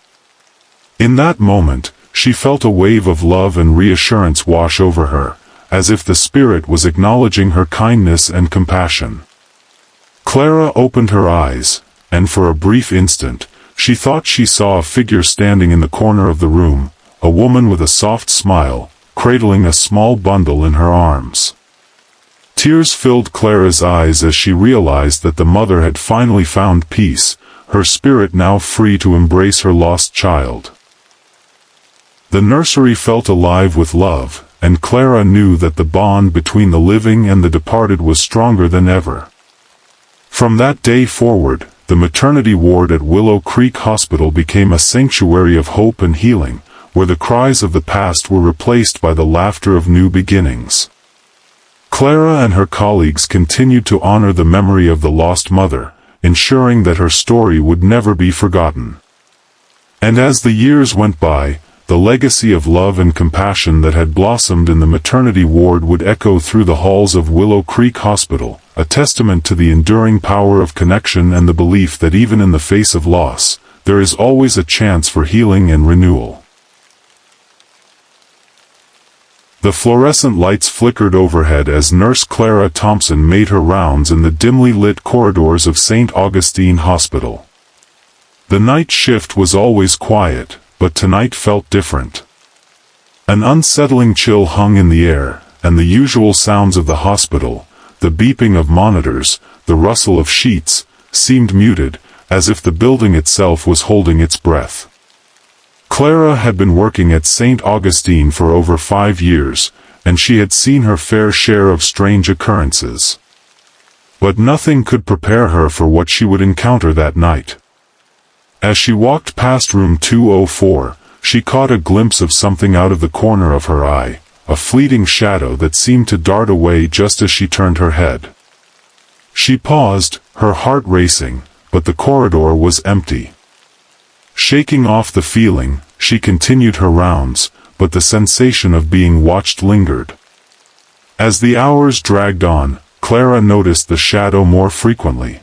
In that moment, she felt a wave of love and reassurance wash over her, as if the spirit was acknowledging her kindness and compassion. Clara opened her eyes, and for a brief instant, she thought she saw a figure standing in the corner of the room, a woman with a soft smile, cradling a small bundle in her arms. Tears filled Clara's eyes as she realized that the mother had finally found peace, her spirit now free to embrace her lost child. The nursery felt alive with love, and Clara knew that the bond between the living and the departed was stronger than ever. From that day forward, the maternity ward at Willow Creek Hospital became a sanctuary of hope and healing, where the cries of the past were replaced by the laughter of new beginnings. Clara and her colleagues continued to honor the memory of the lost mother, ensuring that her story would never be forgotten. And as the years went by, the legacy of love and compassion that had blossomed in the maternity ward would echo through the halls of Willow Creek Hospital, a testament to the enduring power of connection and the belief that even in the face of loss, there is always a chance for healing and renewal. The fluorescent lights flickered overhead as Nurse Clara Thompson made her rounds in the dimly lit corridors of St. Augustine Hospital. The night shift was always quiet, but tonight felt different. An unsettling chill hung in the air, and the usual sounds of the hospital, the beeping of monitors, the rustle of sheets, seemed muted, as if the building itself was holding its breath. Clara had been working at St. Augustine for over 5 years, and she had seen her fair share of strange occurrences. But nothing could prepare her for what she would encounter that night. As she walked past room 204, she caught a glimpse of something out of the corner of her eye, a fleeting shadow that seemed to dart away just as she turned her head. She paused, her heart racing, but the corridor was empty. Shaking off the feeling, she continued her rounds, but the sensation of being watched lingered. As the hours dragged on, Clara noticed the shadow more frequently.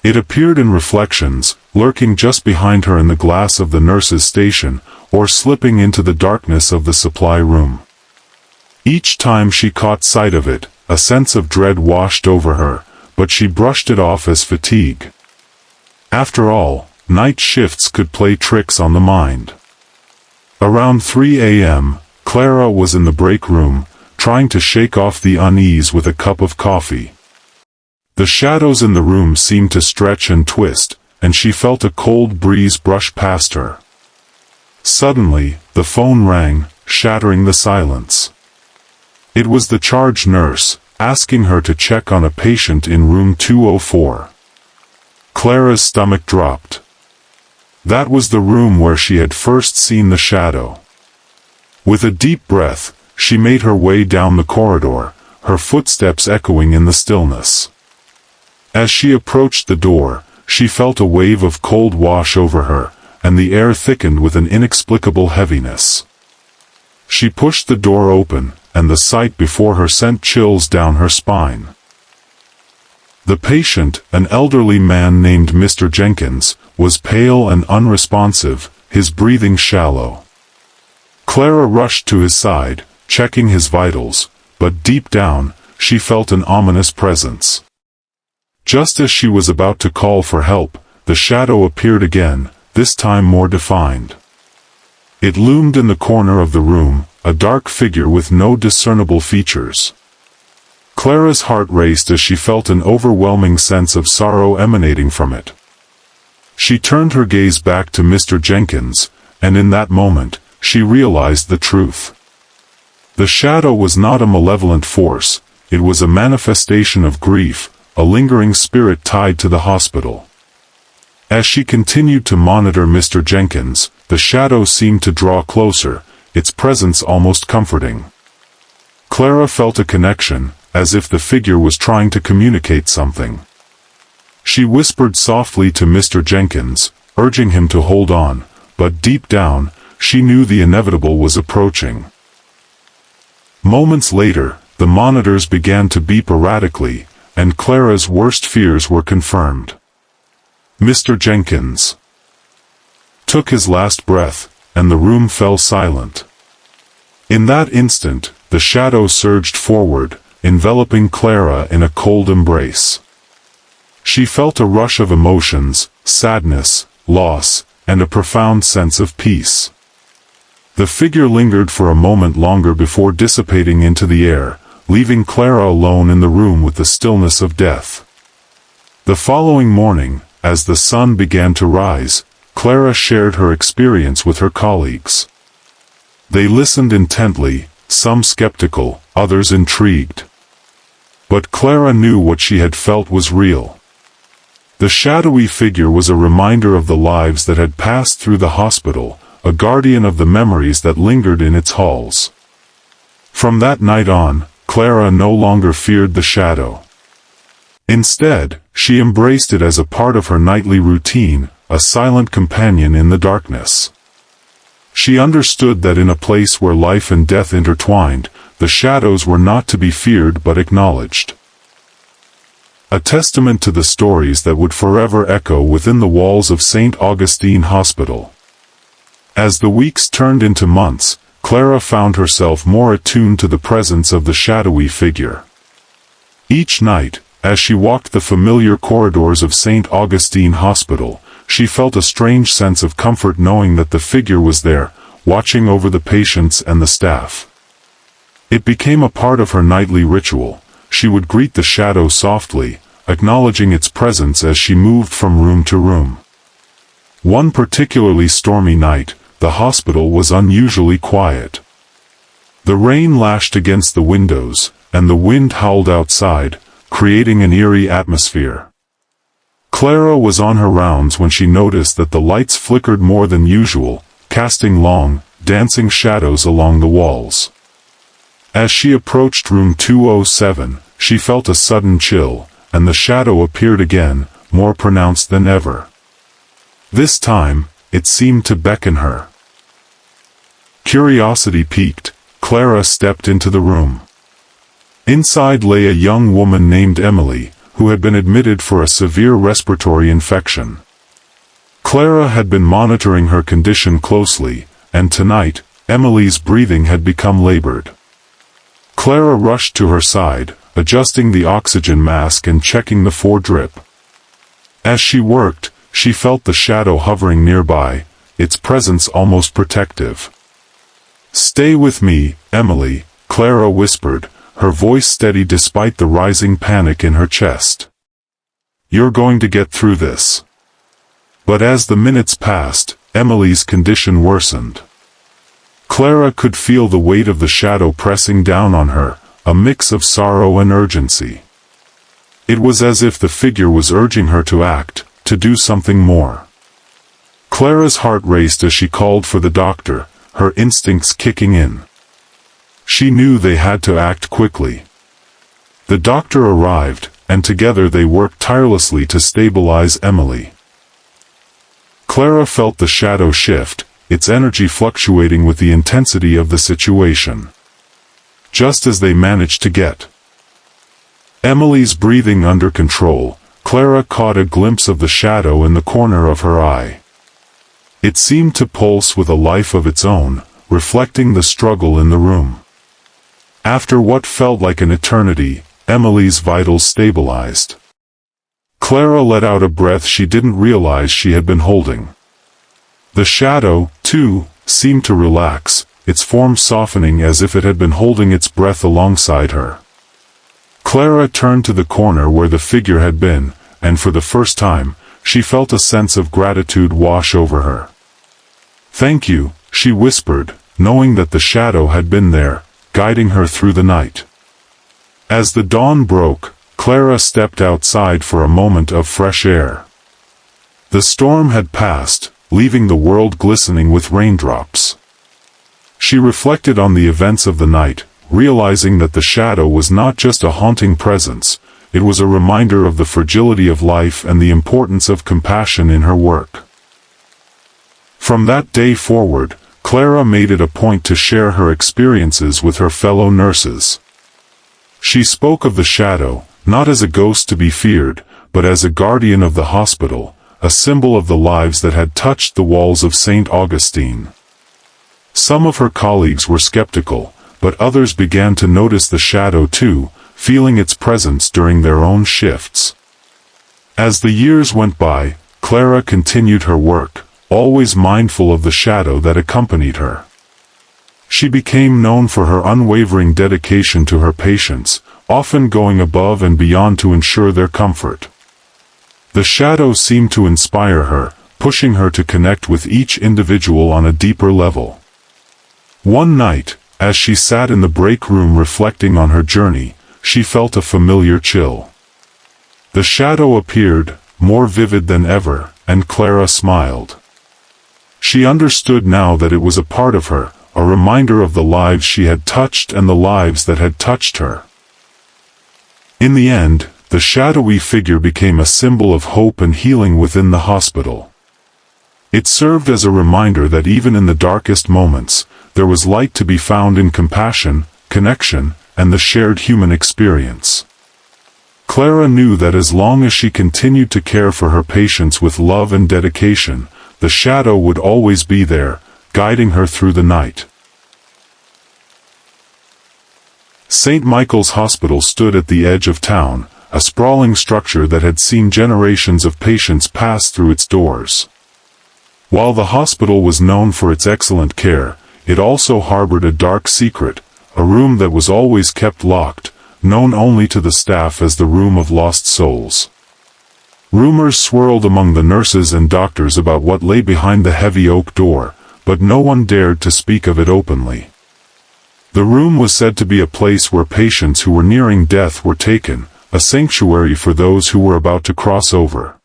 It appeared in reflections, lurking just behind her in the glass of the nurse's station, or slipping into the darkness of the supply room. Each time she caught sight of it, a sense of dread washed over her, but she brushed it off as fatigue. After all, night shifts could play tricks on the mind. Around 3 a.m., Clara was in the break room, trying to shake off the unease with a cup of coffee. The shadows in the room seemed to stretch and twist, and she felt a cold breeze brush past her. Suddenly, the phone rang, shattering the silence. It was the charge nurse, asking her to check on a patient in room 204. Clara's stomach dropped. That was the room where she had first seen the shadow. With a deep breath, she made her way down the corridor, her footsteps echoing in the stillness. As she approached the door, she felt a wave of cold wash over her, and the air thickened with an inexplicable heaviness. She pushed the door open, and the sight before her sent chills down her spine. The patient, an elderly man named Mr. Jenkins, was pale and unresponsive, his breathing shallow. Clara rushed to his side, checking his vitals, but deep down, she felt an ominous presence. Just as she was about to call for help, the shadow appeared again, this time more defined. It loomed in the corner of the room, a dark figure with no discernible features. Clara's heart raced as she felt an overwhelming sense of sorrow emanating from it. She turned her gaze back to Mr. Jenkins, and in that moment, she realized the truth. The shadow was not a malevolent force, it was a manifestation of grief, a lingering spirit tied to the hospital. As she continued to monitor Mr. Jenkins, the shadow seemed to draw closer, its presence almost comforting. Clara felt a connection, as if the figure was trying to communicate something. She whispered softly to Mr. Jenkins, urging him to hold on, but deep down, she knew the inevitable was approaching. Moments later, the monitors began to beep erratically, and Clara's worst fears were confirmed. Mr. Jenkins took his last breath, and the room fell silent. In that instant, the shadow surged forward, enveloping Clara in a cold embrace. She felt a rush of emotions, sadness, loss, and a profound sense of peace. The figure lingered for a moment longer before dissipating into the air, leaving Clara alone in the room with the stillness of death. The following morning, as the sun began to rise, Clara shared her experience with her colleagues. They listened intently, some skeptical, others intrigued. But Clara knew what she had felt was real. The shadowy figure was a reminder of the lives that had passed through the hospital, a guardian of the memories that lingered in its halls. From that night on, Clara no longer feared the shadow. Instead, she embraced it as a part of her nightly routine, a silent companion in the darkness. She understood that in a place where life and death intertwined, the shadows were not to be feared but acknowledged. A testament to the stories that would forever echo within the walls of St. Augustine Hospital. As the weeks turned into months, Clara found herself more attuned to the presence of the shadowy figure. Each night, as she walked the familiar corridors of St. Augustine Hospital, she felt a strange sense of comfort knowing that the figure was there, watching over the patients and the staff. It became a part of her nightly ritual. She would greet the shadow softly, acknowledging its presence as she moved from room to room. One particularly stormy night, the hospital was unusually quiet. The rain lashed against the windows, and the wind howled outside, creating an eerie atmosphere. Clara was on her rounds when she noticed that the lights flickered more than usual, casting long, dancing shadows along the walls. As she approached room 207, she felt a sudden chill, and the shadow appeared again, more pronounced than ever. This time, it seemed to beckon her. Curiosity piqued, Clara stepped into the room. Inside lay a young woman named Emily, who had been admitted for a severe respiratory infection. Clara had been monitoring her condition closely, and tonight, Emily's breathing had become labored. Clara rushed to her side, adjusting the oxygen mask and checking the foredrip. As she worked, she felt the shadow hovering nearby, its presence almost protective. "Stay with me, Emily," Clara whispered, her voice steady despite the rising panic in her chest. "You're going to get through this." But as the minutes passed, Emily's condition worsened. Clara could feel the weight of the shadow pressing down on her, a mix of sorrow and urgency. It was as if the figure was urging her to act, to do something more. Clara's heart raced as she called for the doctor, her instincts kicking in. She knew they had to act quickly. The doctor arrived, and together they worked tirelessly to stabilize Emily. Clara felt the shadow shift, its energy fluctuating with the intensity of the situation. Just as they managed to get Emily's breathing under control, Clara caught a glimpse of the shadow in the corner of her eye. It seemed to pulse with a life of its own, reflecting the struggle in the room. After what felt like an eternity, Emily's vitals stabilized. Clara let out a breath she didn't realize she had been holding. The shadow, too, seemed to relax, its form softening as if it had been holding its breath alongside her. Clara turned to the corner where the figure had been, and for the first time, she felt a sense of gratitude wash over her. "Thank you," she whispered, knowing that the shadow had been there, guiding her through the night. As the dawn broke, Clara stepped outside for a moment of fresh air. The storm had passed, leaving the world glistening with raindrops. She reflected on the events of the night, realizing that the shadow was not just a haunting presence, it was a reminder of the fragility of life and the importance of compassion in her work. From that day forward, Clara made it a point to share her experiences with her fellow nurses. She spoke of the shadow, not as a ghost to be feared, but as a guardian of the hospital, a symbol of the lives that had touched the walls of St. Augustine. Some of her colleagues were skeptical, but others began to notice the shadow too, feeling its presence during their own shifts. As the years went by, Clara continued her work, always mindful of the shadow that accompanied her. She became known for her unwavering dedication to her patients, often going above and beyond to ensure their comfort. The shadow seemed to inspire her, pushing her to connect with each individual on a deeper level. One night, as she sat in the break room reflecting on her journey, she felt a familiar chill. The shadow appeared, more vivid than ever, and Clara smiled. She understood now that it was a part of her, a reminder of the lives she had touched and the lives that had touched her. In the end, the shadowy figure became a symbol of hope and healing within the hospital. It served as a reminder that even in the darkest moments, there was light to be found in compassion, connection, and the shared human experience. Clara knew that as long as she continued to care for her patients with love and dedication, the shadow would always be there, guiding her through the night. St. Michael's Hospital stood at the edge of town, a sprawling structure that had seen generations of patients pass through its doors. While the hospital was known for its excellent care, it also harbored a dark secret, a room that was always kept locked, known only to the staff as the Room of Lost Souls. Rumors swirled among the nurses and doctors about what lay behind the heavy oak door, but no one dared to speak of it openly. The room was said to be a place where patients who were nearing death were taken, a sanctuary for those who were about to cross over.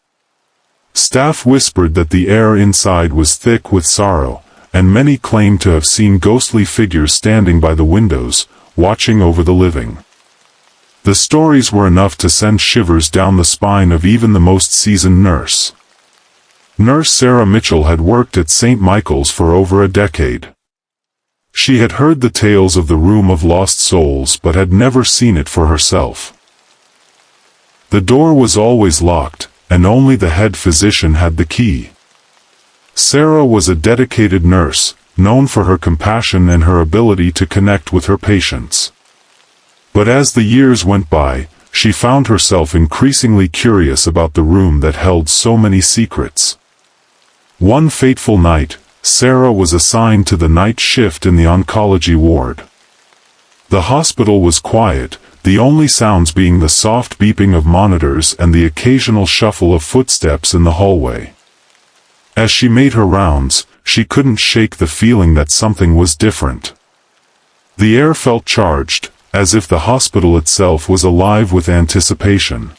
Staff whispered that the air inside was thick with sorrow, and many claimed to have seen ghostly figures standing by the windows, watching over the living. The stories were enough to send shivers down the spine of even the most seasoned nurse. Nurse Sarah Mitchell had worked at St. Michael's for over a decade. She had heard the tales of the Room of Lost Souls but had never seen it for herself. The door was always locked, and only the head physician had the key. Sarah was a dedicated nurse, known for her compassion and her ability to connect with her patients. But as the years went by, she found herself increasingly curious about the room that held so many secrets. One fateful night, Sarah was assigned to the night shift in the oncology ward. The hospital was quiet, the only sounds being the soft beeping of monitors and the occasional shuffle of footsteps in the hallway. As she made her rounds, she couldn't shake the feeling that something was different. The air felt charged, as if the hospital itself was alive with anticipation.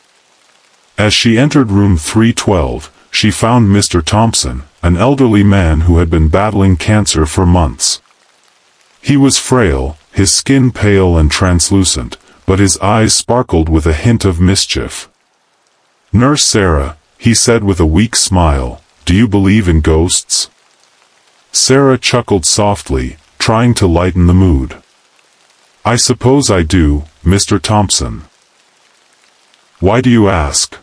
As she entered room 312, she found Mr. Thompson, an elderly man who had been battling cancer for months. He was frail, his skin pale and translucent, but his eyes sparkled with a hint of mischief. "Nurse Sarah," he said with a weak smile, "do you believe in ghosts?" Sarah chuckled softly, trying to lighten the mood. "I suppose I do, Mr. Thompson." Why do you ask?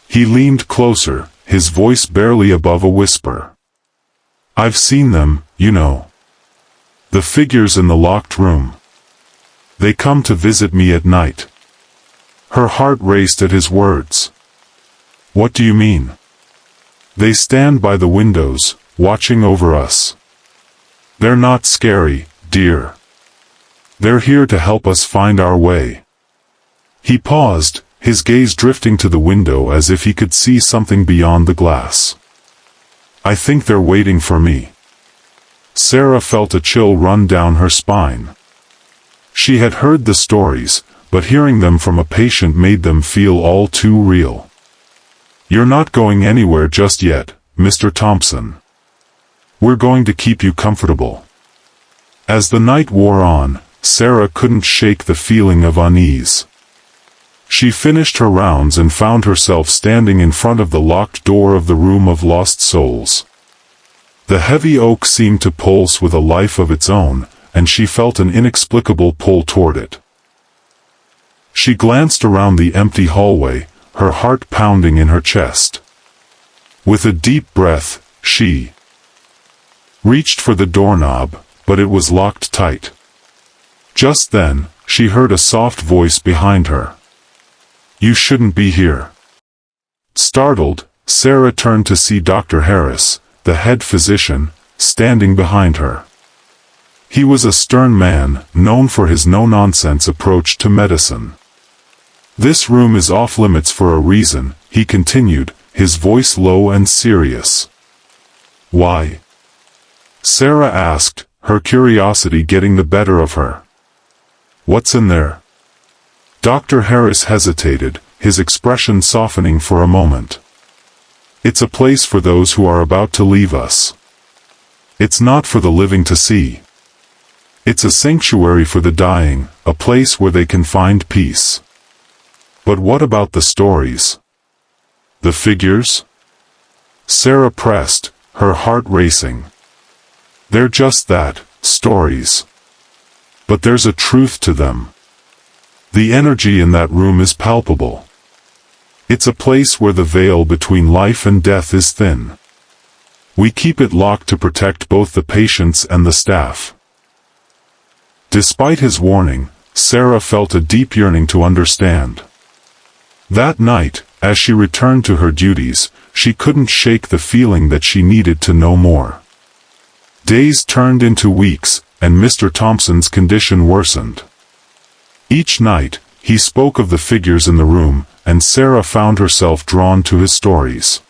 He leaned closer, his voice barely above a whisper. I've seen them, you know. The figures in the locked room. They come to visit me at night. Her heart raced at his words. What do you mean? They stand by the windows, watching over us. They're not scary, dear. They're here to help us find our way. He paused, his gaze drifting to the window as if he could see something beyond the glass. I think they're waiting for me. Sarah felt a chill run down her spine. She had heard the stories, but hearing them from a patient made them feel all too real. You're not going anywhere just yet, Mr. Thompson. We're going to keep you comfortable. As the night wore on, Sarah couldn't shake the feeling of unease. She finished her rounds and found herself standing in front of the locked door of the Room of Lost Souls. The heavy oak seemed to pulse with a life of its own, and she felt an inexplicable pull toward it. She glanced around the empty hallway, her heart pounding in her chest. With a deep breath, she reached for the doorknob, but it was locked tight. Just then, she heard a soft voice behind her. You shouldn't be here. Startled, Sarah turned to see Dr. Harris, the head physician, standing behind her. He was a stern man, known for his no-nonsense approach to medicine. This room is off-limits for a reason, he continued, his voice low and serious. Why? Sarah asked, her curiosity getting the better of her. What's in there? Dr. Harris hesitated, his expression softening for a moment. It's a place for those who are about to leave us. It's not for the living to see. It's a sanctuary for the dying, a place where they can find peace. But what about the stories? The figures? Sarah pressed, her heart racing. They're just that, stories. But there's a truth to them. The energy in that room is palpable. It's a place where the veil between life and death is thin. We keep it locked to protect both the patients and the staff. Despite his warning, Sarah felt a deep yearning to understand. That night, as she returned to her duties, she couldn't shake the feeling that she needed to know more. Days turned into weeks, and Mr. Thompson's condition worsened. Each night, he spoke of the figures in the room, and Sarah found herself drawn to his stories.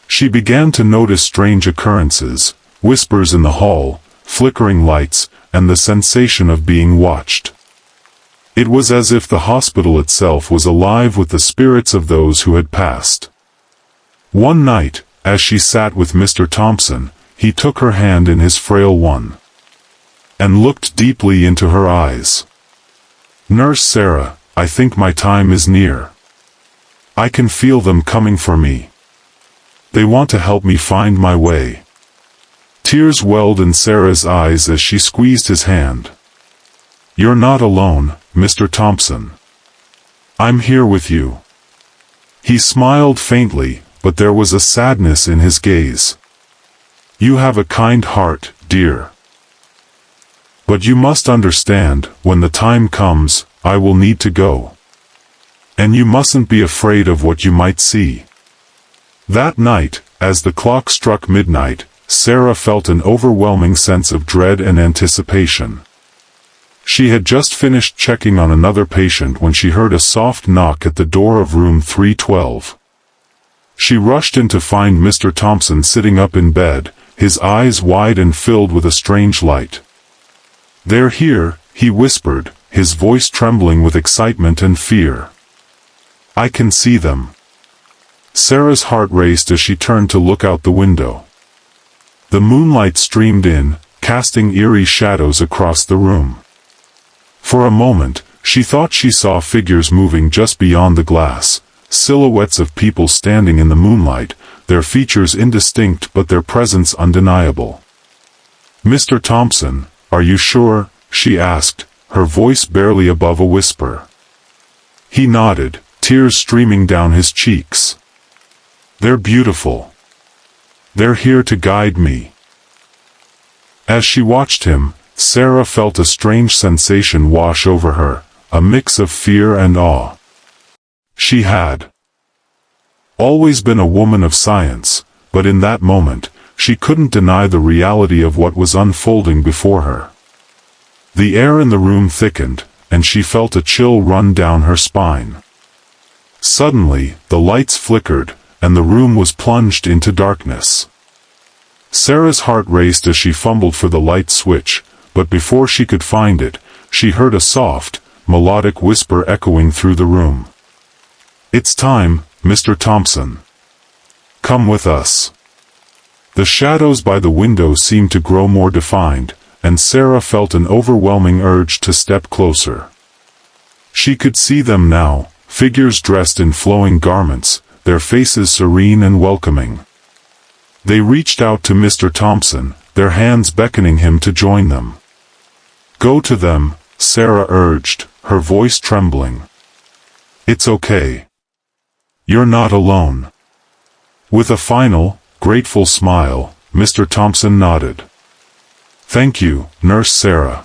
She began to notice strange occurrences, whispers in the hall, flickering lights, and the sensation of being watched. It was as if the hospital itself was alive with the spirits of those who had passed. One night, as she sat with Mr. Thompson, he took her hand in his frail one and looked deeply into her eyes. Nurse Sarah, I think my time is near. I can feel them coming for me. They want to help me find my way. Tears welled in Sarah's eyes as she squeezed his hand. You're not alone, Mr. Thompson. I'm here with you. He smiled faintly, but there was a sadness in his gaze. You have a kind heart, dear. But you must understand, when the time comes, I will need to go. And you mustn't be afraid of what you might see. That night, as the clock struck midnight, Sarah felt an overwhelming sense of dread and anticipation. She had just finished checking on another patient when she heard a soft knock at the door of room 312. She rushed in to find Mr. Thompson sitting up in bed, his eyes wide and filled with a strange light. They're here, he whispered, his voice trembling with excitement and fear. I can see them. Sarah's heart raced as she turned to look out the window. The moonlight streamed in, casting eerie shadows across the room. For a moment, she thought she saw figures moving just beyond the glass, silhouettes of people standing in the moonlight, their features indistinct but their presence undeniable. Mr. Thompson, are you sure? She asked, her voice barely above a whisper. He nodded, tears streaming down his cheeks. "They're beautiful. They're here to guide me." As she watched him, Sarah felt a strange sensation wash over her, a mix of fear and awe. She had always been a woman of science, but in that moment, she couldn't deny the reality of what was unfolding before her. The air in the room thickened, and she felt a chill run down her spine. Suddenly, the lights flickered, and the room was plunged into darkness. Sarah's heart raced as she fumbled for the light switch, but before she could find it, she heard a soft, melodic whisper echoing through the room. "It's time, Mr. Thompson. Come with us." The shadows by the window seemed to grow more defined, and Sarah felt an overwhelming urge to step closer. She could see them now, figures dressed in flowing garments, their faces serene and welcoming. They reached out to Mr. Thompson, their hands beckoning him to join them. "Go to them," Sarah urged, her voice trembling. "It's okay. You're not alone." With a final, grateful smile, Mr. Thompson nodded. "Thank you, Nurse Sarah.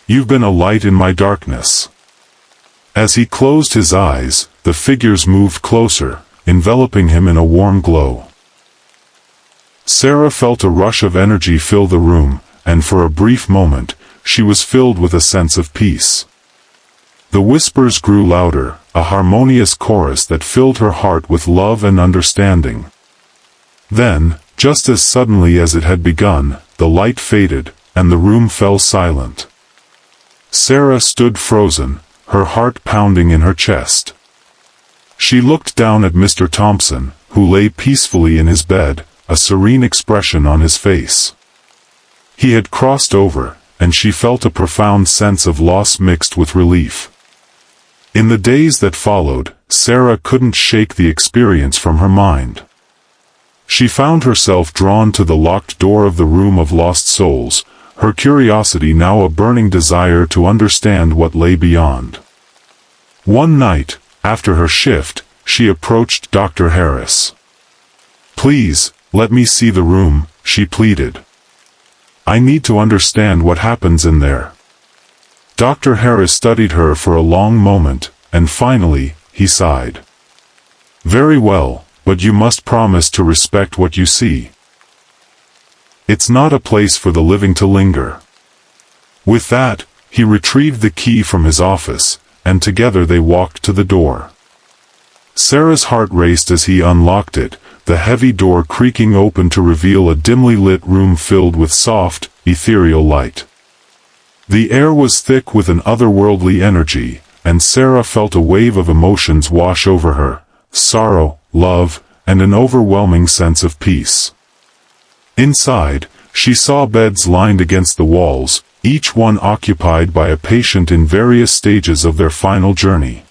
You've been a light in my darkness." As he closed his eyes, the figures moved closer, enveloping him in a warm glow. Sarah felt a rush of energy fill the room, and for a brief moment, she was filled with a sense of peace. The whispers grew louder, a harmonious chorus that filled her heart with love and understanding. Then, just as suddenly as it had begun, the light faded, and the room fell silent. Sarah stood frozen, her heart pounding in her chest. She looked down at Mr. Thompson, who lay peacefully in his bed, a serene expression on his face. He had crossed over, and she felt a profound sense of loss mixed with relief. In the days that followed, Sarah couldn't shake the experience from her mind. She found herself drawn to the locked door of the Room of Lost Souls, her curiosity now a burning desire to understand what lay beyond. One night, after her shift, she approached Dr. Harris. "Please, let me see the room," she pleaded. "I need to understand what happens in there." Dr. Harris studied her for a long moment, and finally, he sighed. "Very well, but you must promise to respect what you see. It's not a place for the living to linger." With that, he retrieved the key from his office, and together they walked to the door. Sarah's heart raced as he unlocked it, the heavy door creaking open to reveal a dimly lit room filled with soft, ethereal light. The air was thick with an otherworldly energy, and Sarah felt a wave of emotions wash over her, sorrow, love, and an overwhelming sense of peace. Inside, she saw beds lined against the walls, each one occupied by a patient in various stages of their final journey.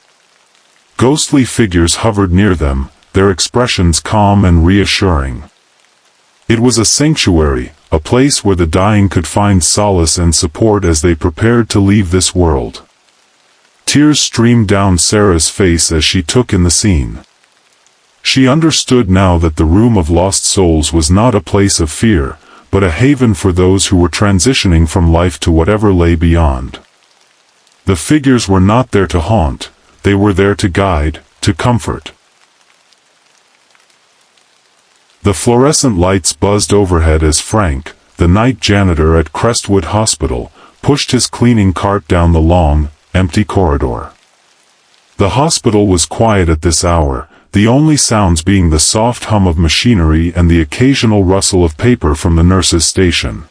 Ghostly figures hovered near them, their expressions calm and reassuring. It was a sanctuary, a place where the dying could find solace and support as they prepared to leave this world. Tears streamed down Sarah's face as she took in the scene. She understood now that the Room of Lost Souls was not a place of fear, but a haven for those who were transitioning from life to whatever lay beyond. The figures were not there to haunt, they were there to guide, to comfort. The fluorescent lights buzzed overhead as Frank, the night janitor at Crestwood Hospital, pushed his cleaning cart down the long, empty corridor. The hospital was quiet at this hour, the only sounds being the soft hum of machinery and the occasional rustle of paper from the nurse's station.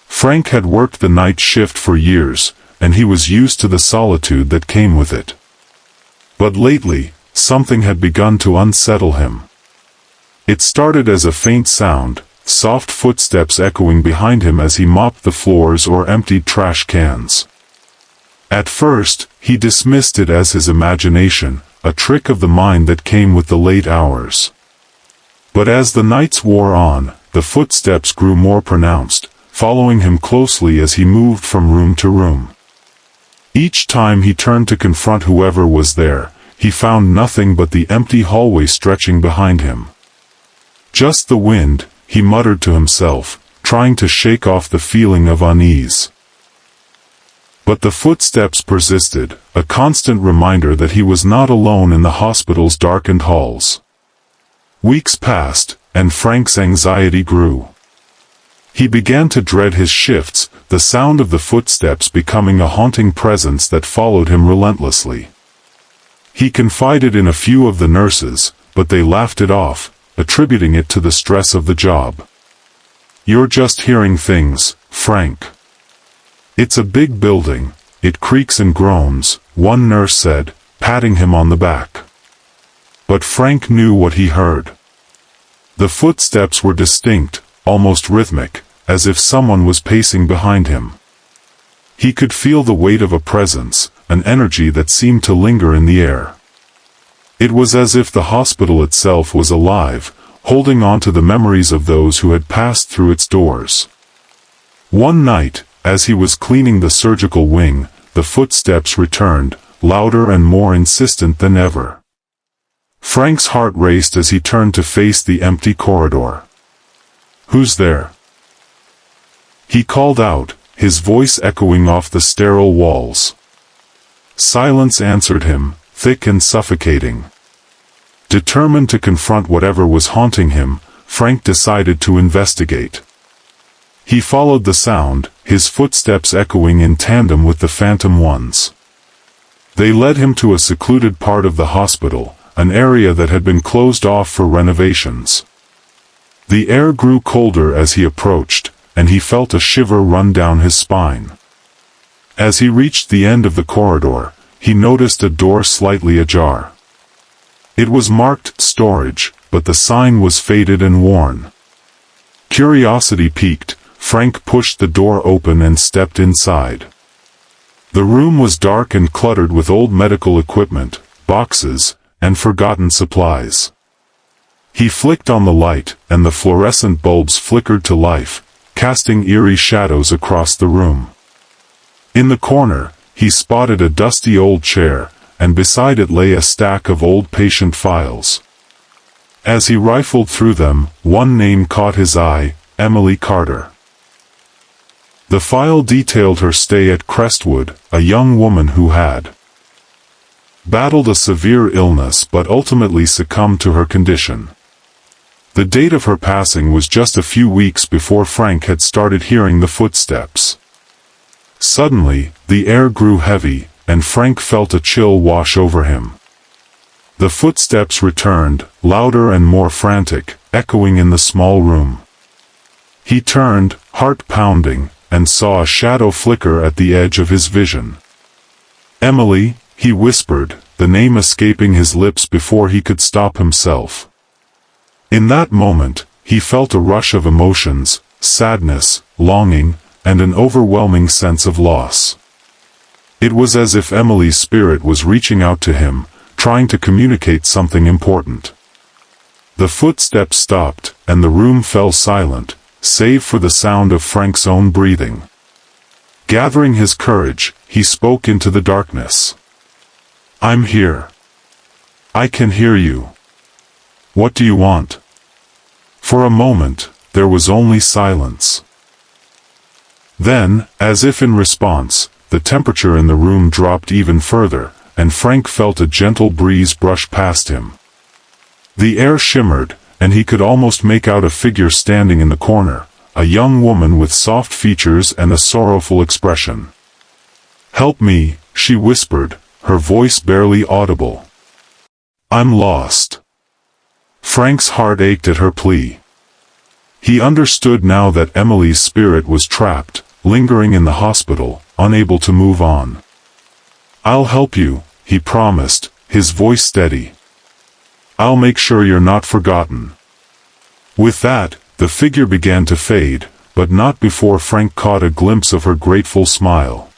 Frank had worked the night shift for years, and he was used to the solitude that came with it. But lately, something had begun to unsettle him. It started as a faint sound, soft footsteps echoing behind him as he mopped the floors or emptied trash cans. At first, he dismissed it as his imagination, a trick of the mind that came with the late hours. But as the nights wore on, the footsteps grew more pronounced, following him closely as he moved from room to room. Each time he turned to confront whoever was there, he found nothing but the empty hallway stretching behind him. Just the wind, he muttered to himself, trying to shake off the feeling of unease. But the footsteps persisted, a constant reminder that he was not alone in the hospital's darkened halls. Weeks passed, and Frank's anxiety grew. He began to dread his shifts, the sound of the footsteps becoming a haunting presence that followed him relentlessly. He confided in a few of the nurses, but they laughed it off, attributing it to the stress of the job. "You're just hearing things, Frank. It's a big building, it creaks and groans," one nurse said, patting him on the back. But Frank knew what he heard. The footsteps were distinct, almost rhythmic, as if someone was pacing behind him. He could feel the weight of a presence, an energy that seemed to linger in the air. It was as if the hospital itself was alive, holding on to the memories of those who had passed through its doors. One night, as he was cleaning the surgical wing, the footsteps returned, louder and more insistent than ever. Frank's heart raced as he turned to face the empty corridor. "Who's there?" he called out, his voice echoing off the sterile walls. Silence answered him, thick and suffocating. Determined to confront whatever was haunting him, Frank decided to investigate. He followed the sound, his footsteps echoing in tandem with the phantom ones. They led him to a secluded part of the hospital, an area that had been closed off for renovations. The air grew colder as he approached, and he felt a shiver run down his spine. As he reached the end of the corridor, he noticed a door slightly ajar. It was marked storage, but the sign was faded and worn. Curiosity piqued, Frank pushed the door open and stepped inside. The room was dark and cluttered with old medical equipment, boxes, and forgotten supplies. He flicked on the light, and the fluorescent bulbs flickered to life, casting eerie shadows across the room. In the corner, he spotted a dusty old chair, and beside it lay a stack of old patient files. As he rifled through them, one name caught his eye, Emily Carter. The file detailed her stay at Crestwood, a young woman who had battled a severe illness but ultimately succumbed to her condition. The date of her passing was just a few weeks before Frank had started hearing the footsteps. Suddenly, the air grew heavy, and Frank felt a chill wash over him. The footsteps returned, louder and more frantic, echoing in the small room. He turned, heart pounding, and saw a shadow flicker at the edge of his vision. "Emily," he whispered, the name escaping his lips before he could stop himself. In that moment, he felt a rush of emotions, sadness, longing, and an overwhelming sense of loss. It was as if Emily's spirit was reaching out to him, trying to communicate something important. The footsteps stopped, and the room fell silent, save for the sound of Frank's own breathing. Gathering his courage, he spoke into the darkness. "I'm here. I can hear you. What do you want?" For a moment, there was only silence. Then, as if in response, the temperature in the room dropped even further, and Frank felt a gentle breeze brush past him. The air shimmered, and he could almost make out a figure standing in the corner, a young woman with soft features and a sorrowful expression. "Help me," she whispered, her voice barely audible. "I'm lost." Frank's heart ached at her plea. He understood now that Emily's spirit was trapped, lingering in the hospital, unable to move on. "I'll help you," he promised, his voice steady. "I'll make sure you're not forgotten." With that, the figure began to fade, but not before Frank caught a glimpse of her grateful smile.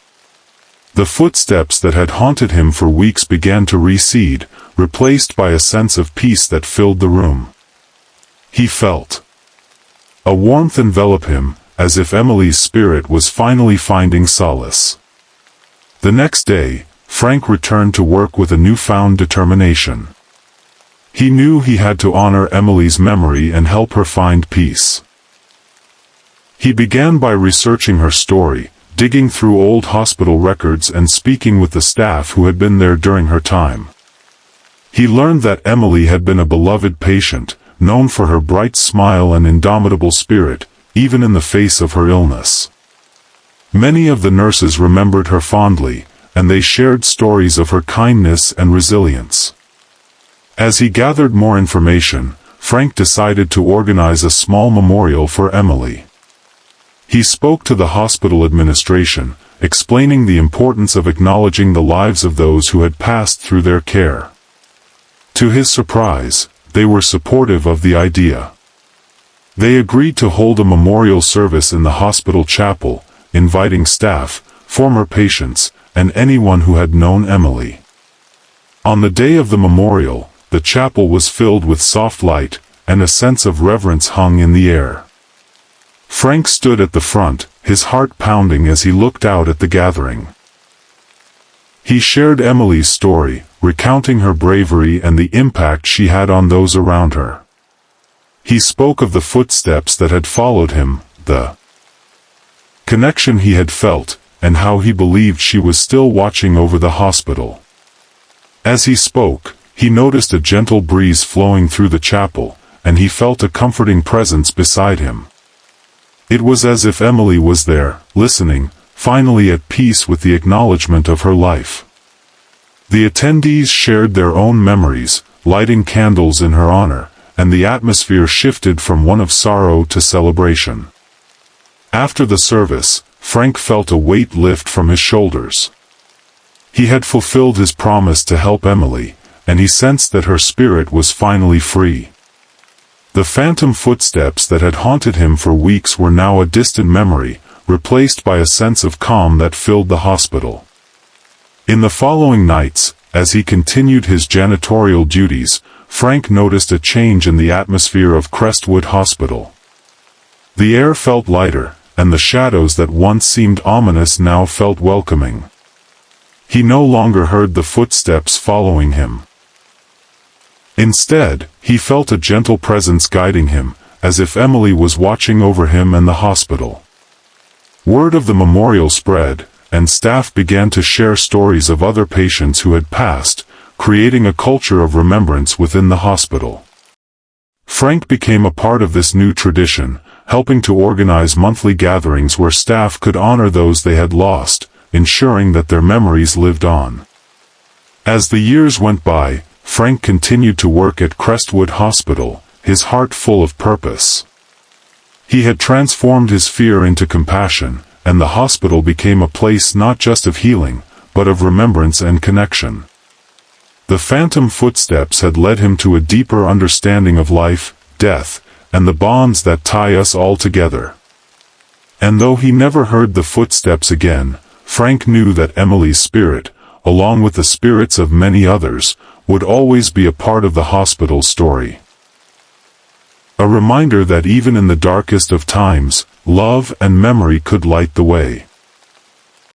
The footsteps that had haunted him for weeks began to recede, replaced by a sense of peace that filled the room. He felt a warmth envelop him, as if Emily's spirit was finally finding solace. The next day, Frank returned to work with a newfound determination. He knew he had to honor Emily's memory and help her find peace. He began by researching her story, digging through old hospital records and speaking with the staff who had been there during her time. He learned that Emily had been a beloved patient, known for her bright smile and indomitable spirit, even in the face of her illness. Many of the nurses remembered her fondly, and they shared stories of her kindness and resilience. As he gathered more information, Frank decided to organize a small memorial for Emily. He spoke to the hospital administration, explaining the importance of acknowledging the lives of those who had passed through their care. To his surprise, they were supportive of the idea. They agreed to hold a memorial service in the hospital chapel, inviting staff, former patients, and anyone who had known Emily. On the day of the memorial, the chapel was filled with soft light, and a sense of reverence hung in the air. Frank stood at the front, his heart pounding as he looked out at the gathering. He shared Emily's story, recounting her bravery and the impact she had on those around her. He spoke of the footsteps that had followed him, the connection he had felt, and how he believed she was still watching over the hospital. As he spoke, he noticed a gentle breeze flowing through the chapel, and he felt a comforting presence beside him. It was as if Emily was there, listening, finally at peace with the acknowledgement of her life. The attendees shared their own memories, lighting candles in her honor, and the atmosphere shifted from one of sorrow to celebration. After the service, Frank felt a weight lift from his shoulders. He had fulfilled his promise to help Emily, and he sensed that her spirit was finally free. The phantom footsteps that had haunted him for weeks were now a distant memory, replaced by a sense of calm that filled the hospital. In the following nights, as he continued his janitorial duties, Frank noticed a change in the atmosphere of Crestwood Hospital. The air felt lighter, and the shadows that once seemed ominous now felt welcoming. He no longer heard the footsteps following him. Instead, he felt a gentle presence guiding him, as if Emily was watching over him and the hospital. Word of the memorial spread, and staff began to share stories of other patients who had passed, creating a culture of remembrance within the hospital. Frank became a part of this new tradition, helping to organize monthly gatherings where staff could honor those they had lost, ensuring that their memories lived on. As the years went by, Frank continued to work at Crestwood Hospital, his heart full of purpose. He had transformed his fear into compassion, and the hospital became a place not just of healing, but of remembrance and connection. The phantom footsteps had led him to a deeper understanding of life, death, and the bonds that tie us all together. And though he never heard the footsteps again, Frank knew that Emily's spirit, along with the spirits of many others, would always be a part of the hospital's story. A reminder that even in the darkest of times, love and memory could light the way.